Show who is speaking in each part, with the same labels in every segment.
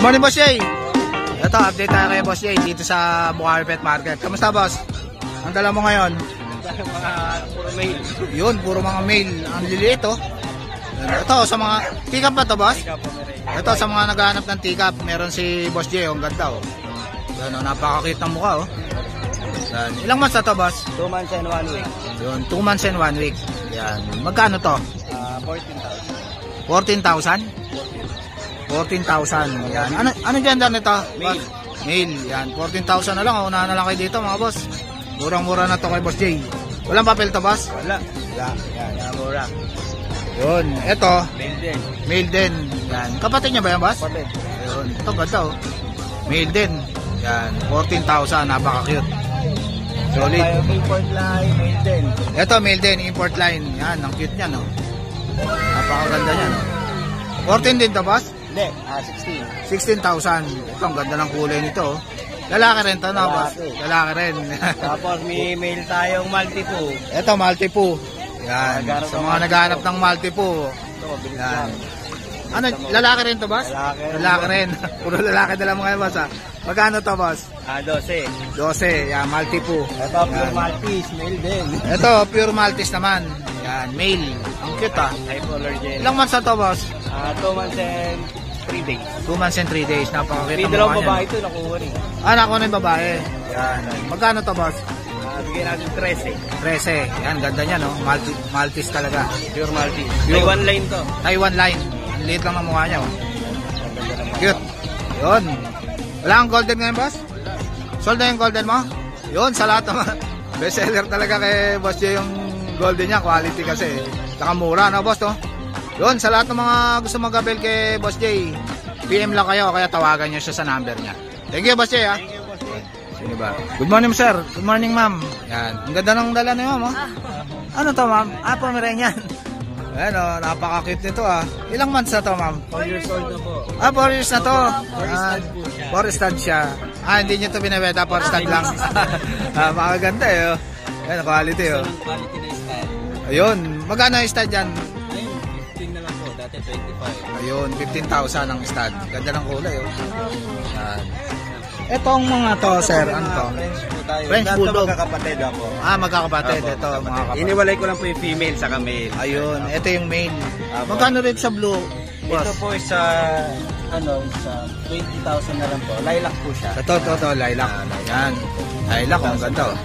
Speaker 1: morning, Boss Jay. Ito, update tayo kay Boss Jay dito sa Bukawi Pet Market. Kamusta, Boss? Ang dala mo ngayon?
Speaker 2: Puro mail.
Speaker 1: Yun, puro mga mail. Ang liliit, oh. Ito, sa mga tikap ba to, Boss? Ito, sa mga naghahanap ng tikap, meron si Boss Jay. Ang ganda, oh. Yan, oh, napakakit ng mukha, oh. Yan. Ilang months na to, Boss?
Speaker 2: 2 months and 1 week.
Speaker 1: Yun, 2 months and 1 week. Yan. Magkano to?
Speaker 2: 14,000.
Speaker 1: 14,000? 14,000. Yan. Ano gender nito?
Speaker 2: Male.
Speaker 1: Male. Yan. 14,000 na lang. Unahan na lang kayo dito, mga boss. Murang-mura na to kay Boss Jay. Walang papel to, boss?
Speaker 2: Wala. Yan, mura.
Speaker 1: Yun. Ito.
Speaker 2: Mail din.
Speaker 1: Male din. Yan. Kapatid niya ba yan, boss?
Speaker 2: Kapatid.
Speaker 1: Yun. Ito, ganda, oh. Male din. Yan. 14,000. Napaka-cute. Solid.
Speaker 2: Import line, mail din.
Speaker 1: Ito, male din. Import line. Yan. Ang cute niya, no? Napakaganda niya, no? 14 din to, boss?
Speaker 2: Hindi, 16.
Speaker 1: 16,000. Ito, ang ganda ng kulay nito, oh. Lalaki rin to, no, boss? Lalaki rin.
Speaker 2: Tapos may mail tayong multi-po.
Speaker 1: Ito, Maltipu. Yan. Sa mga naghahanap ng Maltipu.
Speaker 2: Ito, mabilis
Speaker 1: Yan.
Speaker 2: lang.
Speaker 1: Ano, lalaki rin to, boss?
Speaker 2: Lalaki.
Speaker 1: Lalaki rin. Puro lalaki dala mo ngayon, boss, ha? Magkano to, boss?
Speaker 2: 12.
Speaker 1: 12. Yan, Maltipu.
Speaker 2: Ito, pure Maltese, mail din.
Speaker 1: Ito, pure Maltese naman. Yan, male. Ang cute, ha?
Speaker 2: High color gel.
Speaker 1: Ilang months na to, boss?
Speaker 2: 2 months and 3 days.
Speaker 1: 2 months and 3 days. Napakakita
Speaker 2: May
Speaker 1: mo
Speaker 2: dalawang
Speaker 1: kanya.
Speaker 2: babae ito, nakuha rin.
Speaker 1: Anak ko na yung babae. Yan. Magkano to, boss?
Speaker 2: Bigyan natin 13.
Speaker 1: 13. Yan, ganda niya, no? Maltese talaga.
Speaker 2: Pure Maltese.
Speaker 1: Pure.
Speaker 2: Taiwan line to.
Speaker 1: Taiwan line. Ang liit lang ng mukha niya, oh. Cute. Yun. Wala kang golden ngayon, boss? Sold na yung golden mo? Yun, sa lahat naman. Best seller talaga kay Boss Jay yung golden niya. Quality kasi. Saka mura, no, boss, to? Yun, sa lahat ng mga gusto mag-abel kay Boss Jay, PM lang kayo, kaya tawagan nyo siya sa number niya. Thank you, Boss Jay, ha?
Speaker 2: Thank you, boss.
Speaker 1: Sino ba? Good morning, sir. Good morning, ma'am. Yan. Ang ganda ng dala ni ma'am, oh. Ano to, ma'am? Pomeranian. Ayan, oh. Napaka-cute nito, ah. Ilang months na to, ma'am?
Speaker 2: 4 years old na po.
Speaker 1: 4 years na to.
Speaker 2: For stud po siya.
Speaker 1: For stud siya. Hindi nyo to binibenta, for stud lang. Makaganda, eh, oh. Ayan, quality, oh.
Speaker 2: Ang quality na stud.
Speaker 1: Ayun. Magkano yung stud yan?
Speaker 2: Ayun, 15 na lang po. Dati 25.
Speaker 1: Ayun, 15,000 ang stud. Ganda ng kulay, oh. Yan. Etong mga to, sir, ano to?
Speaker 2: French po tayo.
Speaker 1: French
Speaker 2: Lahat
Speaker 1: Bulldog.
Speaker 2: magkakapatid ako.
Speaker 1: Magkakapatid.
Speaker 2: Apo,
Speaker 1: Ito, mga kapatid.
Speaker 2: Iniwalay ko lang po yung female sa male.
Speaker 1: Ayun, ito yung main.
Speaker 2: Apo.
Speaker 1: Magkano rin sa blue?
Speaker 2: Ito
Speaker 1: Boss?
Speaker 2: po is sa 20,000 na lang po. Lilac po siya.
Speaker 1: Ito, lilac. Yan. Lilac, ang ganda, oh.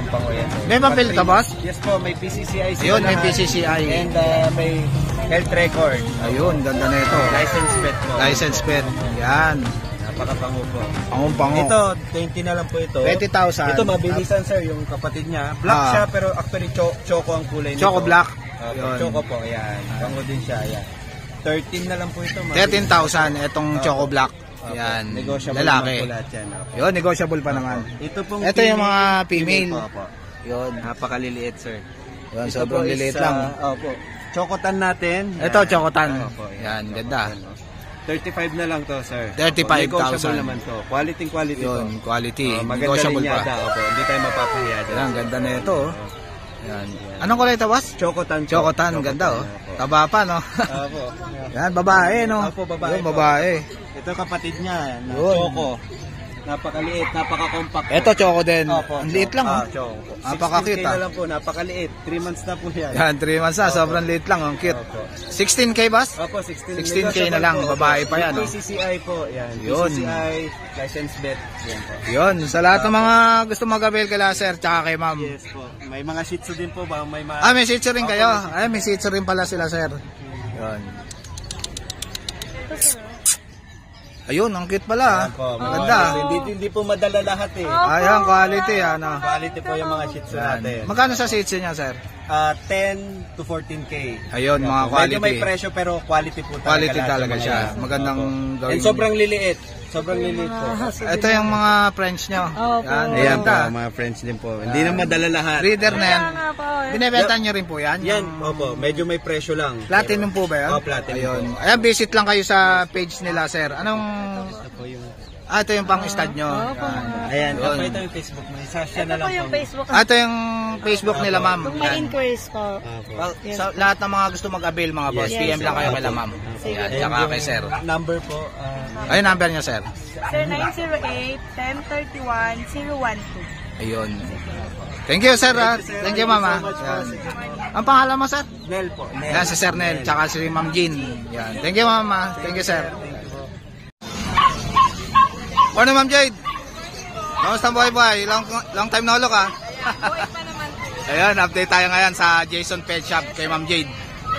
Speaker 2: Pang yan.
Speaker 1: May papel to, boss?
Speaker 2: Yes po, may PCCI sila
Speaker 1: Ayun, may
Speaker 2: lahat.
Speaker 1: PCCI.
Speaker 2: And may health record.
Speaker 1: Ayun, ganda na ito.
Speaker 2: License plate po.
Speaker 1: License plate. Yan.
Speaker 2: Napakapango po.
Speaker 1: Pangung-pango.
Speaker 2: Ito, 20 na lang po ito.
Speaker 1: 20,000.
Speaker 2: Ito, mabilisan sir, yung kapatid niya. Black siya, pero actually choco ang kulay nito.
Speaker 1: Choco black.
Speaker 2: Yun. Choco po, yan. Pango din siya, yan. 13 na lang po ito.
Speaker 1: 13,000 itong choco black. Yan.
Speaker 2: Negotiable
Speaker 1: Lalaki.
Speaker 2: naman po lahat yan. Opo.
Speaker 1: Yun, negotiable pa naman.
Speaker 2: Ito pong
Speaker 1: Ito yung mga female.
Speaker 2: po, opo.
Speaker 1: Yun.
Speaker 2: Napakaliliit sir.
Speaker 1: Yun,
Speaker 2: Ito
Speaker 1: sobrang
Speaker 2: po is,
Speaker 1: liliit lang.
Speaker 2: Opo. Chocotan natin.
Speaker 1: Ito, chocotan.
Speaker 2: Opo,
Speaker 1: Yan, ganda.
Speaker 2: 35 na lang to, sir.
Speaker 1: 35,000.
Speaker 2: Negotiable naman to. Quality
Speaker 1: Yun,
Speaker 2: to.
Speaker 1: quality.
Speaker 2: Maganda
Speaker 1: Negotiable pa.
Speaker 2: linyada. Opo, hindi tayo mapapahiya dyan.
Speaker 1: Yan, ganda na ito, oh. Yan. Anong kulay ito, boss?
Speaker 2: Chocotan.
Speaker 1: Chocotan, ganda, oh.
Speaker 2: Opo.
Speaker 1: Taba pa, no?
Speaker 2: Opo.
Speaker 1: Yan, babae, no?
Speaker 2: Opo, babae
Speaker 1: Yun,
Speaker 2: po.
Speaker 1: babae.
Speaker 2: Ito kapatid niya, na
Speaker 1: Yun.
Speaker 2: Choco. Napakaliit, napaka-compact.
Speaker 1: Ito, choco din.
Speaker 2: Opo,
Speaker 1: Ang liit lang, oh.
Speaker 2: Choco.
Speaker 1: Napaka-cute,
Speaker 2: 16K
Speaker 1: ah.
Speaker 2: na lang po, napakaliit. 3 months na po yan.
Speaker 1: Yan, 3 months na. Sobrang liit lang. Ang cute.
Speaker 2: Opo.
Speaker 1: 16K, boss?
Speaker 2: Opo, 16.
Speaker 1: 16K na lang,
Speaker 2: Negotiable po.
Speaker 1: babae pa yan, oh.
Speaker 2: PCCI po, yan.
Speaker 1: Yun.
Speaker 2: PCCI, license bet. Yan po.
Speaker 1: Yun, sa lahat ng mga gusto mag-avail kay sir, tsaka kay ma'am.
Speaker 2: Yes po. May mga shih tzu din po ba? May mga...
Speaker 1: May shih tzu rin kayo? Ay, may shih tzu rin pala sila, sir. Yun. Ayun, ang cute pala.
Speaker 2: Opo,
Speaker 1: Maganda.
Speaker 2: Hindi po madala lahat eh.
Speaker 1: Ayan, quality, ano.
Speaker 2: Quality po yung mga shih tzu natin.
Speaker 1: Magkano sa shih tzu niya, sir?
Speaker 2: 10 to 14K.
Speaker 1: Ayun, mga quality.
Speaker 2: Medyo may presyo pero quality po talaga.
Speaker 1: Quality
Speaker 2: lahat
Speaker 1: talaga
Speaker 2: yung
Speaker 1: siya.
Speaker 2: mga-
Speaker 1: Magandang
Speaker 2: Opo.
Speaker 1: gawin.
Speaker 2: And sobrang liliit. Sobrang liliit po.
Speaker 1: Ito yung mga French nyo. Yan,
Speaker 2: Ayan po,
Speaker 1: maganda.
Speaker 2: mga friends din po. Hindi na madala lahat.
Speaker 1: Reader na yan. Binibenta nyo rin po yan?
Speaker 2: Yan, opo, medyo may presyo lang.
Speaker 1: Platinum po ba yan?
Speaker 2: Oh, platinum
Speaker 1: Ayun.
Speaker 2: po.
Speaker 1: Ayan, visit lang kayo sa page nila, sir. Anong...
Speaker 2: Ito po yung
Speaker 1: Ito yung pang-stud nyo.
Speaker 3: Opo.
Speaker 2: Ayan,
Speaker 1: Yun.
Speaker 2: ito yung Facebook mo. Sasha
Speaker 3: Ito
Speaker 2: na lang
Speaker 3: po yung
Speaker 2: po.
Speaker 3: Facebook.
Speaker 1: Ito yung Facebook nila, ma'am.
Speaker 3: Kung may
Speaker 1: Yan.
Speaker 3: inquiries po.
Speaker 1: Sa lahat ng mga gusto mag-avail, mga boss,
Speaker 3: Yes.
Speaker 1: PM lang kayo kay ma'am.
Speaker 3: Sige.
Speaker 1: Yan, tsaka kay sir.
Speaker 2: Number po.
Speaker 1: Ayun, number niya, sir.
Speaker 3: Sir, 908-1031-012.
Speaker 1: Ayun. Thank you, sir. Thank you, ma'am. Yan. Ang pangalan mo, sir?
Speaker 2: Nel po. Nel.
Speaker 1: Yan, si Sir Nel, tsaka si Ma'am Jean. Yan. Thank you, ma'am. Thank you, sir. Morning, Ma'am Jade. Kamusta ang buhay-buhay? Long time no look, ha?
Speaker 3: Buhay pa naman po.
Speaker 1: Ayan, update tayo ngayon sa Jason Pet Shop kay Ma'am Jade.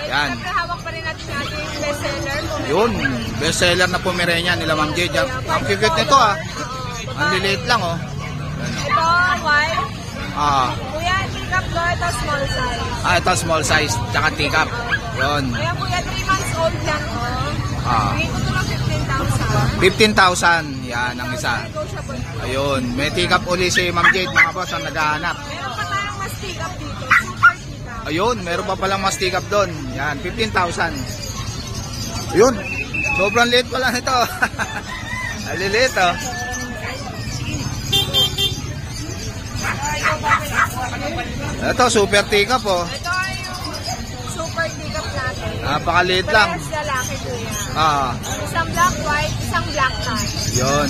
Speaker 1: Yan.
Speaker 3: Siyempre, hawak pa rin natin ating bestseller.
Speaker 1: Yun, bestseller na Pomeranian nila Ma'am Jade. Yan. Ang cute nito, ha? Ang liliit lang, oh.
Speaker 3: Ito, white. Kuya, teacup ko. Ito, small size.
Speaker 1: Ito small size, tsaka teacup. Yun.
Speaker 3: Ayan, kuya, 3 months old lang, oh. Bigay ko ito ng
Speaker 1: 15,000.
Speaker 3: 15,000.
Speaker 1: Yan, ang isa.
Speaker 3: Negotiable.
Speaker 1: Ayun, may teacup uli si Ma'am Jade, mga boss, ang naghahanap.
Speaker 3: Meron pa tayong mas teacup dito. Super teacup.
Speaker 1: Ayun, meron pa palang mas teacup doon. Yan, 15,000. Ayun, sobrang liit pala nito. Aliliit, oh. Ito, super teacup, oh.
Speaker 3: Ito ay yung super teacup natin.
Speaker 1: Napakaliit lang.
Speaker 3: Parehas lalaki, kuya.
Speaker 1: Ah,
Speaker 3: Isang black white, isang black tie.
Speaker 1: yun.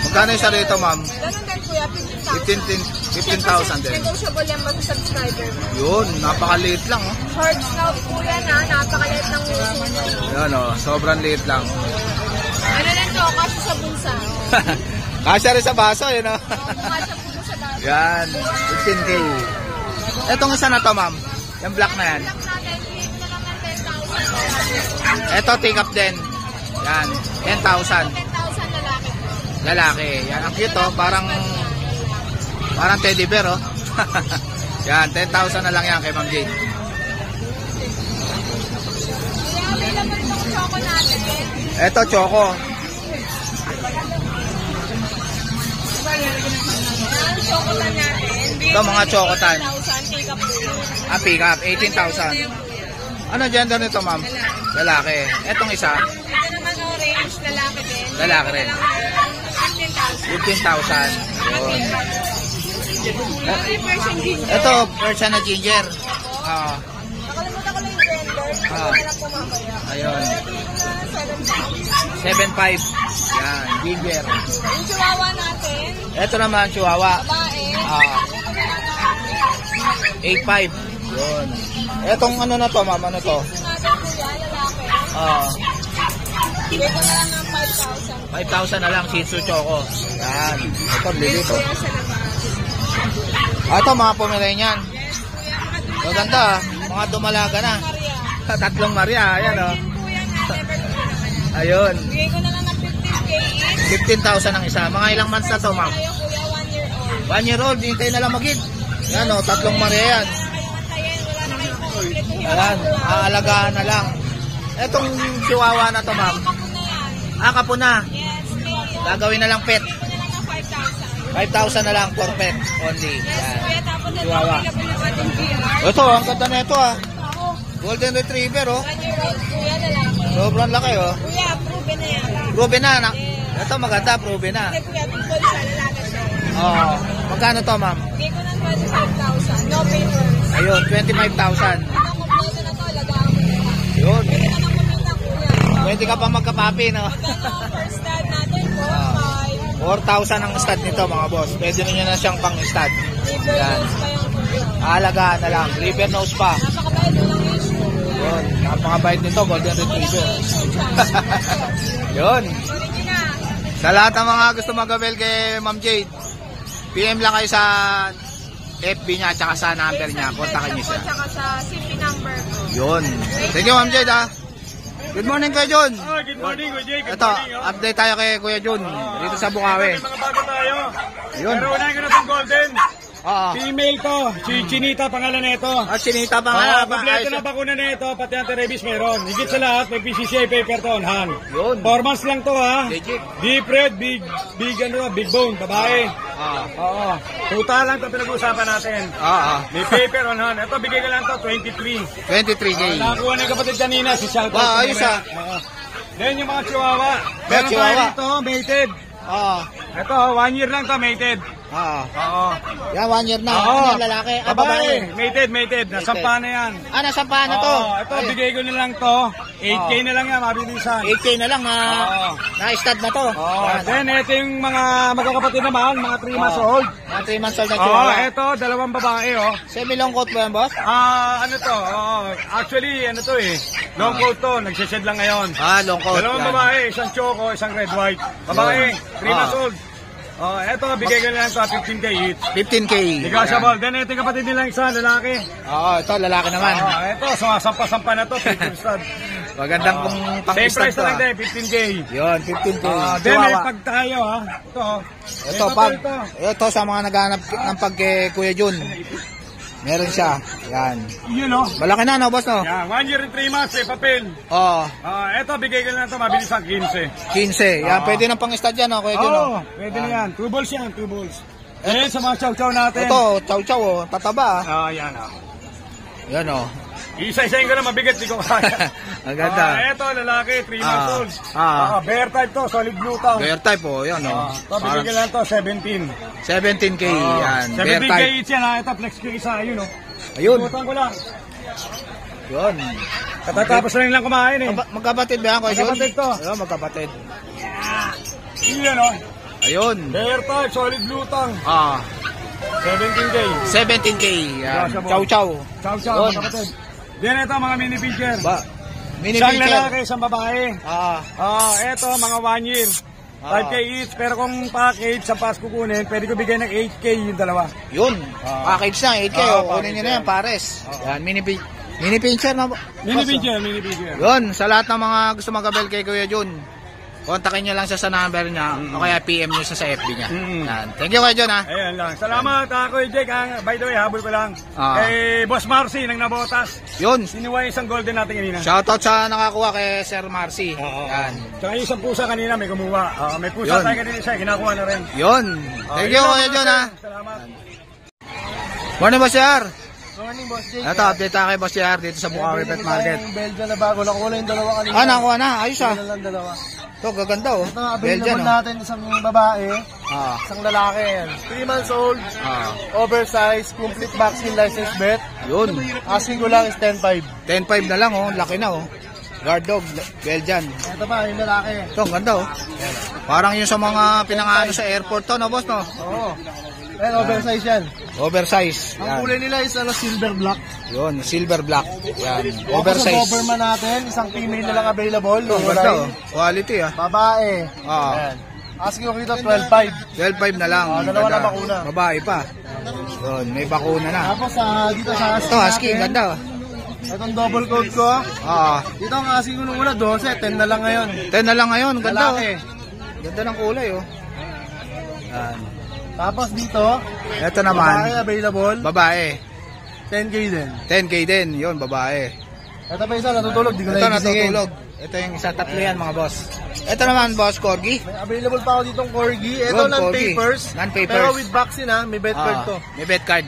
Speaker 1: Magkano isa rito, ma'am?
Speaker 3: Ganun din, kuya, 15,000.
Speaker 1: 15,000 din.
Speaker 3: Negotiable yan ba sa subscriber mo?
Speaker 1: Yun, napakaliit lang, oh.
Speaker 3: Short snout po yan, ha? Napakaliit ng uso niya.
Speaker 1: Yan, oh, sobrang liit lang.
Speaker 3: Ano lang to, kasi sa bunsa.
Speaker 1: Kasya rin sa baso, yun, oh.
Speaker 3: Mukha siya po sa dati.
Speaker 1: Yan, 15K. Etong isa na to, ma'am. Yung black na yan.
Speaker 3: Black natin, bigay ko na lang ng 10,000.
Speaker 1: Eto, take up din. Yan, 10,000.
Speaker 3: 10,000 lalaki.
Speaker 1: Lalaki. Yan, ang cute, oh. Parang teddy bear, oh. Yan, 10,000 na lang yan kay Ma'am Jade.
Speaker 3: Kaya available itong choco natin.
Speaker 1: Eto, choco.
Speaker 3: Yan, choco tan natin.
Speaker 1: Ito, mga choco tan.
Speaker 3: 18,000, take up po.
Speaker 1: Pick up, 18,000. Ano gender nito, ma'am? Lalaki. Etong isa,
Speaker 3: Ito naman orange, lalaki din.
Speaker 1: Lalaki rin.
Speaker 3: 15,000.
Speaker 1: 15,000.
Speaker 3: Yung Persian ginger.
Speaker 1: Ito, Persian na ginger. Ah,
Speaker 3: Nakalimutan ko lang yung gender. Hindi ko na lang po mamaya.
Speaker 1: ayun.
Speaker 3: 7,500.
Speaker 1: 7,500. Yan, ginger.
Speaker 3: Yung chihuahua natin,
Speaker 1: Ito naman, chihuahua.
Speaker 3: babae.
Speaker 1: Ah, 8,500. Yun. Etong ano na to, ma'am? Ano to?
Speaker 3: Ito natin kuya, lalaki.
Speaker 1: Ah,
Speaker 3: Bigay ko na lang ng 5,000.
Speaker 1: 5,000 na lang, Shih Tzu Choco. Yan. Ito, lili to.
Speaker 3: Kuya sa labas.
Speaker 1: Ito, mga Pomeranian.
Speaker 3: Yes, kuya. Makadumi
Speaker 1: Maganda, ah. Mga dumalaga na.
Speaker 3: Maria.
Speaker 1: Tatlong Maria, ayan, oh.
Speaker 3: Virgin po yan, ha? Never ko na yan.
Speaker 1: Ayun.
Speaker 3: Bigay ko na lang ng 15K each.
Speaker 1: 15,000 ang isa. Mga ilang months na to, ma'am?
Speaker 3: Tayo kuya, 1 year old.
Speaker 1: 1 year old, hintay na lang mag-hit. Yan, oh, tatlong Maria yan.
Speaker 3: Wala na kayong antayin, wala na kayong kukulit.
Speaker 1: Ayan, aalagaan na lang. Etong chihuahua na to, ma'am.
Speaker 3: Kapo na yan.
Speaker 1: Kapo na.
Speaker 3: Yes, male.
Speaker 1: Gagawin na lang pet.
Speaker 3: Bigay ko na lang ng 5,000.
Speaker 1: 5,000 na lang for pet only.
Speaker 3: Yes,
Speaker 1: Yan.
Speaker 3: kuya. Tapos ito,
Speaker 1: Chihuahua.
Speaker 3: available yung ating PR.
Speaker 1: Ito, ang ganda na ito, ah.
Speaker 3: Ako,
Speaker 1: Golden Retriever, oh.
Speaker 3: 1 year old kuya, lalaki.
Speaker 1: Sobrang laki, oh.
Speaker 3: Kuya, proven na yan.
Speaker 1: Proven na, ito maganda, proven na.
Speaker 3: Hindi kuya, tungkol siya, lalaki siya.
Speaker 1: Oh, magkano to, ma'am?
Speaker 3: Bigay ko ng 25,000. No papers.
Speaker 1: Ayun, 25,000.
Speaker 3: Ang kompleto na to, alagaan ko na yan.
Speaker 1: Yun.
Speaker 3: Bigay na ng kumita kuya.
Speaker 1: Pwede ka pa magkapapi, no?
Speaker 3: Magkano first stud natin? 4,500.
Speaker 1: 4,000 ang stud nito, mga boss. Pwede ninyo na siyang pang-stud.
Speaker 3: River
Speaker 1: Yan.
Speaker 3: nose pa yung kuya.
Speaker 1: Aalagaan na lang. River nose pa.
Speaker 3: Napakabait mo lang age mo kuya.
Speaker 1: Yun. Napakabait nito, Golden
Speaker 3: Walang
Speaker 1: Retriever.
Speaker 3: age mo chance.
Speaker 1: Yun.
Speaker 3: Original.
Speaker 1: Sa lahat ng mga gusto mag-avail kay Ma'am Jade, PM lang kayo sa FB niya at saka sa number niya. Kontakin niyo siya.
Speaker 3: Tsaka sa CP number ko.
Speaker 1: Yun. Thank you, Ma'am Jade, ha. Good morning, Kuya Jun.
Speaker 4: Good morning, Kuya Jay. Good
Speaker 1: Ito,
Speaker 4: morning.
Speaker 1: update tayo kay Kuya Jun. Dito sa Bukawi.
Speaker 4: May mga bago tayo.
Speaker 1: Yun.
Speaker 4: Pero unahin ko na itong golden.
Speaker 1: Oo.
Speaker 4: Female to. Si Chinita pangalan na ito.
Speaker 1: At sinita pa nga.
Speaker 4: Kompleto na bakuna na ito. Pati anti-rabies meron. Higit sa lahat, may PCCI paper to on hand.
Speaker 1: Yun.
Speaker 4: 4 months lang to ha.
Speaker 1: Legit.
Speaker 4: Deep red, big bone, babae. Oo. Total lang ito pinag-uusapan natin.
Speaker 1: Oo.
Speaker 4: May paper on hand. Ito, bigay ka lang to, 23.
Speaker 1: 23K.
Speaker 4: Nakakuha ng kapatid kanina, si Shoutout.
Speaker 1: Wow, ayos, ah.
Speaker 4: Then yung mga chihuahua. Meron
Speaker 1: chihuahua.
Speaker 4: tayo dito, mated.
Speaker 1: Oo.
Speaker 4: Ito, 1 year lang to, mated.
Speaker 1: Oo.
Speaker 4: Oo.
Speaker 1: Yan, 1 year na.
Speaker 4: Oo.
Speaker 1: Ano yan, lalaki? Ah,
Speaker 4: Babae. Mated. Nasampa na yan.
Speaker 1: Ah, nasampa na to.
Speaker 4: Oo, ito, bigay ko na lang to. 8K na lang yan, mabilisan.
Speaker 1: 8K na lang na-stud na to.
Speaker 4: Oo.
Speaker 1: Yan.
Speaker 4: Then, ito yung mga magkakapatid naman, mga 3 months old.
Speaker 1: Mga 3 months old na
Speaker 4: Oo,
Speaker 1: chihuahua.
Speaker 4: ito, 2 babae, oh.
Speaker 1: Semi-long coat ba yan, boss?
Speaker 4: Ano to? Oo. Actually, ano to eh. Long coat to, nagsished lang ngayon.
Speaker 1: Ah, long coat.
Speaker 4: 2
Speaker 1: yan.
Speaker 4: babae, isang choco, isang red white. Babae, 3 months old. Oh, eto, bigay ko na lang sa 15K each.
Speaker 1: 15K.
Speaker 4: Negotiable. Then, ito yung kapatid nilang isa, lalaki.
Speaker 1: Oo, ito, lalaki naman.
Speaker 4: Ito, sumasampa-sampa na to, 15 stud.
Speaker 1: Magandang kung
Speaker 4: Same
Speaker 1: pang-stud
Speaker 4: price
Speaker 1: to.
Speaker 4: na lang din, 15K.
Speaker 1: Yun, 15K.
Speaker 4: Then, may
Speaker 1: Chihuahua.
Speaker 4: pag tayo, ha. Ito,
Speaker 1: Ito, pag, ito sa mga naghanap ng pag kay Kuya Jun. Meron siya. Yan.
Speaker 4: Yun, oh.
Speaker 1: Malaki na, no, boss, no?
Speaker 4: Yan, 1 year and 3 months, may papel.
Speaker 1: Oo,
Speaker 4: Eto, bigay ko na lang ito, mabilis ang 15.
Speaker 1: 15. Yan, pwede nang pang-stud yan, no, Kuya Jun, no?
Speaker 4: Pwede na yan. 2 balls yan, 2 balls. Then, sa mga chow-chow natin.
Speaker 1: Ito, chow-chow, oh. Tataba,
Speaker 4: Yan,
Speaker 1: Yan, oh.
Speaker 4: Isa-isayin ko na mabigat, di ko kaya.
Speaker 1: Ang ganda.
Speaker 4: Eto, lalaki, 3 months old.
Speaker 1: Ah.
Speaker 4: Bear type to, solid blue tongue.
Speaker 1: Bear type, oh. Yan, oh.
Speaker 4: Ito, bigyan ko lang to, 17.
Speaker 1: 17K, yan. Bear
Speaker 4: 17K
Speaker 1: type.
Speaker 4: each yan, ha. Ito, flex ko isa, ayun, oh.
Speaker 1: Ayun.
Speaker 4: Tutang ko lang.
Speaker 1: Yun.
Speaker 4: Katatapos lang kumain, eh.
Speaker 1: Magkapatid ba yan, Kuya Jun?
Speaker 4: Magkapatid to.
Speaker 1: Ayun, magkapatid.
Speaker 4: Yun, oh.
Speaker 1: Ayun.
Speaker 4: Bear type, solid blue tongue. 17K.
Speaker 1: 17K. Yan. Chow-chow.
Speaker 4: Chow-chow,
Speaker 1: Yun.
Speaker 4: magkapatid. Then, ito, mga mini pitcher.
Speaker 1: Mini
Speaker 4: Isang
Speaker 1: pitcher.
Speaker 4: lalaki, isang babae. Eto, mga 1 year. 5K each, pero kung package sa pass kukunin, pwede ko bigay ng 8K yung dalawa.
Speaker 1: Yun. Package na, 8K. Kunin nyo na yan,
Speaker 4: package
Speaker 1: pares. Yan, mini pitcher na.
Speaker 4: Mini pitcher.
Speaker 1: Yun, sa lahat ng mga gusto magkabel kay Kuya Jun, kontakin nyo lang siya sa number niya o kaya PM nyo siya sa FB niya. Yan. Thank you, Kuya Jun, ha.
Speaker 4: Ayan lang. Salamat, Kuya Jake. By the way, habol ko lang. Kay Boss Marcy, ng Nabotas.
Speaker 1: Yun.
Speaker 4: Sinuwa yung isang golden natin kanina.
Speaker 1: Shoutout sa nakakuha kay Sir Marcy. Yan.
Speaker 4: Tsaka yung isang pusa kanina, may kumuha. May pusa
Speaker 1: Yun.
Speaker 4: tayo kanina siya, ginakuha na rin.
Speaker 1: Yun. Thank you, Kuya Jun, ha.
Speaker 4: Salamat.
Speaker 1: Morning, Boss JR.
Speaker 2: Morning, Boss Jake.
Speaker 1: Ito, update tayo kay Boss JR dito sa Bukawi Pet Market.
Speaker 2: Yung Belgian na bago. Nakuha na yung dalawa kanina.
Speaker 1: Nakuha na. Ayos, ha.
Speaker 2: Wala lang dalawa.
Speaker 1: Ito, gaganda, oh.
Speaker 2: Ito, available
Speaker 1: Belgian, oh.
Speaker 2: natin isang babae,
Speaker 1: Ah.
Speaker 2: isang lalaki. 3 months old,
Speaker 1: Ah.
Speaker 2: oversized, complete vaccine license vet.
Speaker 1: Yun.
Speaker 2: Asking ko lang is 10.5.
Speaker 1: 10.5 na lang, oh. Laki na, oh. Guard dog, Belgian.
Speaker 2: Ito pa, yung lalaki.
Speaker 1: Ito, ang ganda, oh. Parang yung sa mga pinangano sa airport to, no, boss, no?
Speaker 2: Oo. Ayan, oversized yan.
Speaker 1: Oversize.
Speaker 2: Ang
Speaker 1: Yan.
Speaker 2: kulay nila is silver black.
Speaker 1: Yun, silver black. Yan.
Speaker 2: Oversized.
Speaker 1: Oversize.
Speaker 2: Doberman natin, isang female na lang available.
Speaker 1: Ito, ang ganda, oh. Quality, ah.
Speaker 2: Babae.
Speaker 1: Ah.
Speaker 2: Ayan. Asking ko rito 12.5.
Speaker 1: 12.5 na lang.
Speaker 2: Dalawa
Speaker 1: Ganda.
Speaker 2: na bakuna.
Speaker 1: Babae pa. Yun, may bakuna na.
Speaker 2: Tapos dito sa
Speaker 1: Ito, husky,
Speaker 2: natin,
Speaker 1: ganda, oh.
Speaker 2: Itong double coat ko. Dito ang asking ko nung una 12, 10 na lang ngayon.
Speaker 1: 10 na lang ngayon. Ganda, oh.
Speaker 2: Lalaki.
Speaker 1: Ganda ng kulay, oh. Yan.
Speaker 2: Tapos dito,
Speaker 1: Ito
Speaker 2: babae
Speaker 1: naman,
Speaker 2: available,
Speaker 1: babae.
Speaker 2: 10K din.
Speaker 1: 10K din. Yun, babae.
Speaker 2: Ito pa isa, natutulog, di ko
Speaker 1: Ito
Speaker 2: na igisingin.
Speaker 1: natutulog. Ito yung isa, tatlo yan, mga boss. Ito naman, boss, Corgi.
Speaker 2: May available pa ako ditong Corgi. Ito
Speaker 1: Yun,
Speaker 2: non-papers.
Speaker 1: Corgi. Non-papers.
Speaker 2: Pero with vaccine may vet card to.
Speaker 1: May bet card.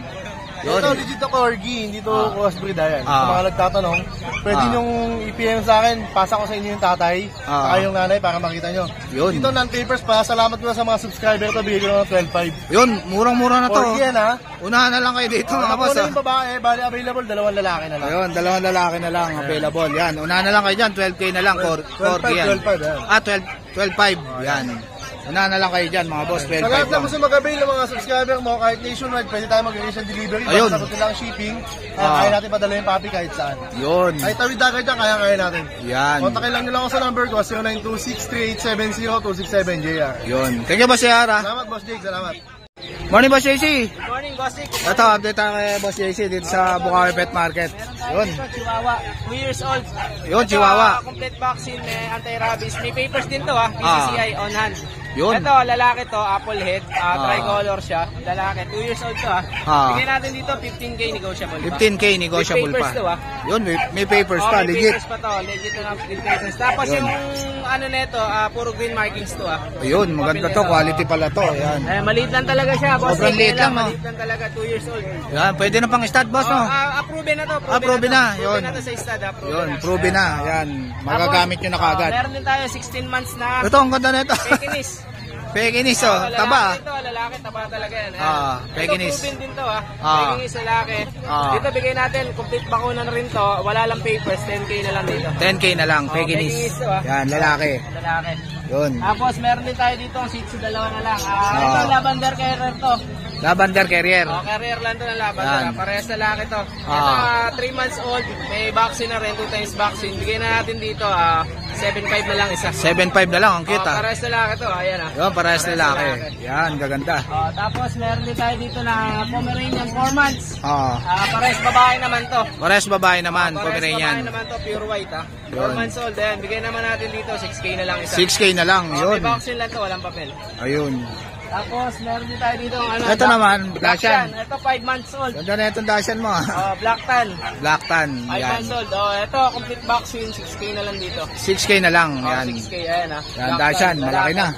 Speaker 1: Yun.
Speaker 2: Ito legit to Corgi, hindi to crossbreed ayan.
Speaker 1: Ah.
Speaker 2: Sa mga nagtatanong, pwede nyong i-PM sa akin, pasa ko sa inyo yung tatay, saka yung nanay para makita nyo.
Speaker 1: Yun.
Speaker 2: Dito non-papers pa, salamat ko na sa mga subscriber to, bigay ko na ng 12.5.
Speaker 1: Yun, murang-mura na to.
Speaker 2: Corgi yan ha.
Speaker 1: Unahan na lang kayo dito, mga boss.
Speaker 2: Ako na yung babae, bali available, dalawang lalaki na lang.
Speaker 1: Ayun, dalawang lalaki na lang available. Yan, unahan na lang kayo dyan. 12K na lang, Corgi yan.
Speaker 2: 12.5 yan.
Speaker 1: 12.5. Yan. Unahan na lang kayo dyan, mga boss. 12.5
Speaker 2: Sa lahat na
Speaker 1: lang.
Speaker 2: gusto mag-avail ng mga subscriber mo, kahit nationwide, pwede tayo mag-Asian delivery.
Speaker 1: Ayun.
Speaker 2: Basta sagot nila ang shipping, kaya natin padala yung papi kahit saan.
Speaker 1: Yun.
Speaker 2: Kahit tawid dagat dyan, kaya natin.
Speaker 1: Yan.
Speaker 2: Kontakin lang nila ako sa number ko, 0926-3870-267 JR.
Speaker 1: Yun. Thank you, boss Yara.
Speaker 2: Salamat, Boss Jake. Salamat.
Speaker 1: Morning, boss JC.
Speaker 3: Good morning, Boss Nick.
Speaker 1: Ito, update tayo kay boss JC dito sa Bukawi Pet Market. Yun.
Speaker 3: Ito, Chihuahua. 2 years old.
Speaker 1: Yun,
Speaker 3: Ito,
Speaker 1: Chihuahua.
Speaker 3: Complete vaccine, may anti-rabies. May papers din to PCCI on hand.
Speaker 1: Yun.
Speaker 3: Ito, lalaki to, apple head. Tricolor siya. Lalaki, 2 years old to Bigyan natin dito 15K negotiable pa.
Speaker 1: 15K negotiable
Speaker 3: May
Speaker 1: pa.
Speaker 3: papers to
Speaker 1: Yun, may papers pa,
Speaker 3: may
Speaker 1: legit.
Speaker 3: papers pa to. Legit na papers. Tapos
Speaker 1: Yun.
Speaker 3: yung ano nito, puro green markings to
Speaker 1: Ayun, maganda to, quality pala to. Ayan.
Speaker 3: Maliit lang talaga siya, boss.
Speaker 1: Sobrang liit lang, no?
Speaker 3: Maliit lang talaga, 2 years old.
Speaker 1: Yan, pwede na pang stud, boss, no?
Speaker 3: Approve na to.
Speaker 1: Approve na, yun.
Speaker 3: Approve na to sa stud.
Speaker 1: Yun, prove na. Yan, magagamit nyo na kagad.
Speaker 3: Meron din tayo 16 months na
Speaker 1: Ito, ang ganda na ito.
Speaker 3: Pekinis.
Speaker 1: Pekinis, oh. Taba.
Speaker 3: Ito, lalaki, taba talaga yan.
Speaker 1: Pekinis.
Speaker 3: Ito, proven din to, Pekinis, lalaki. Dito, bigay natin, complete bakuna na rin to. Wala lang papers, 10K na lang dito.
Speaker 1: 10K na lang, Pekinis. Yan, lalaki.
Speaker 3: Lalaki.
Speaker 1: Yun.
Speaker 3: Tapos, meron din tayo dito, Shih Tzu, dalawa na lang. Ito, Lavender Carrier to.
Speaker 1: Lavender Carrier.
Speaker 3: Carrier lang to ng Lavender. Parehas lalaki to. Ito, 3 months old. May vaccine na rin, 2 times vaccine. Bigay na natin dito, 7.5 na lang isa.
Speaker 1: 7.5 na lang ang kita.
Speaker 3: Parehas lalaki to, ayan
Speaker 1: Yun, parehas lalaki. Yan, gaganda.
Speaker 3: Tapos, meron din tayo dito na Pomeranian 4 months. Parehas babae naman to.
Speaker 1: Parehas babae naman,
Speaker 3: Parehas
Speaker 1: Pomeranian.
Speaker 3: babae naman to, pure white 4 months old. Ayan, bigay naman natin dito, 6K na lang isa.
Speaker 1: 6K na lang, yun.
Speaker 3: May vaccine lang to, walang papel.
Speaker 1: Ayun.
Speaker 3: Tapos, meron din tayo dito
Speaker 1: Ito naman, Dashan.
Speaker 3: Ito, 5 months old.
Speaker 1: Ganda na itong Dashan mo.
Speaker 3: Black Tan.
Speaker 1: Black Tan.
Speaker 3: 5
Speaker 1: Yan.
Speaker 3: months old. Ito, complete vaccine, 6K na lang dito.
Speaker 1: 6K na lang. Yan.
Speaker 3: 6K, ayan
Speaker 1: Yan, Dashan, malaki na.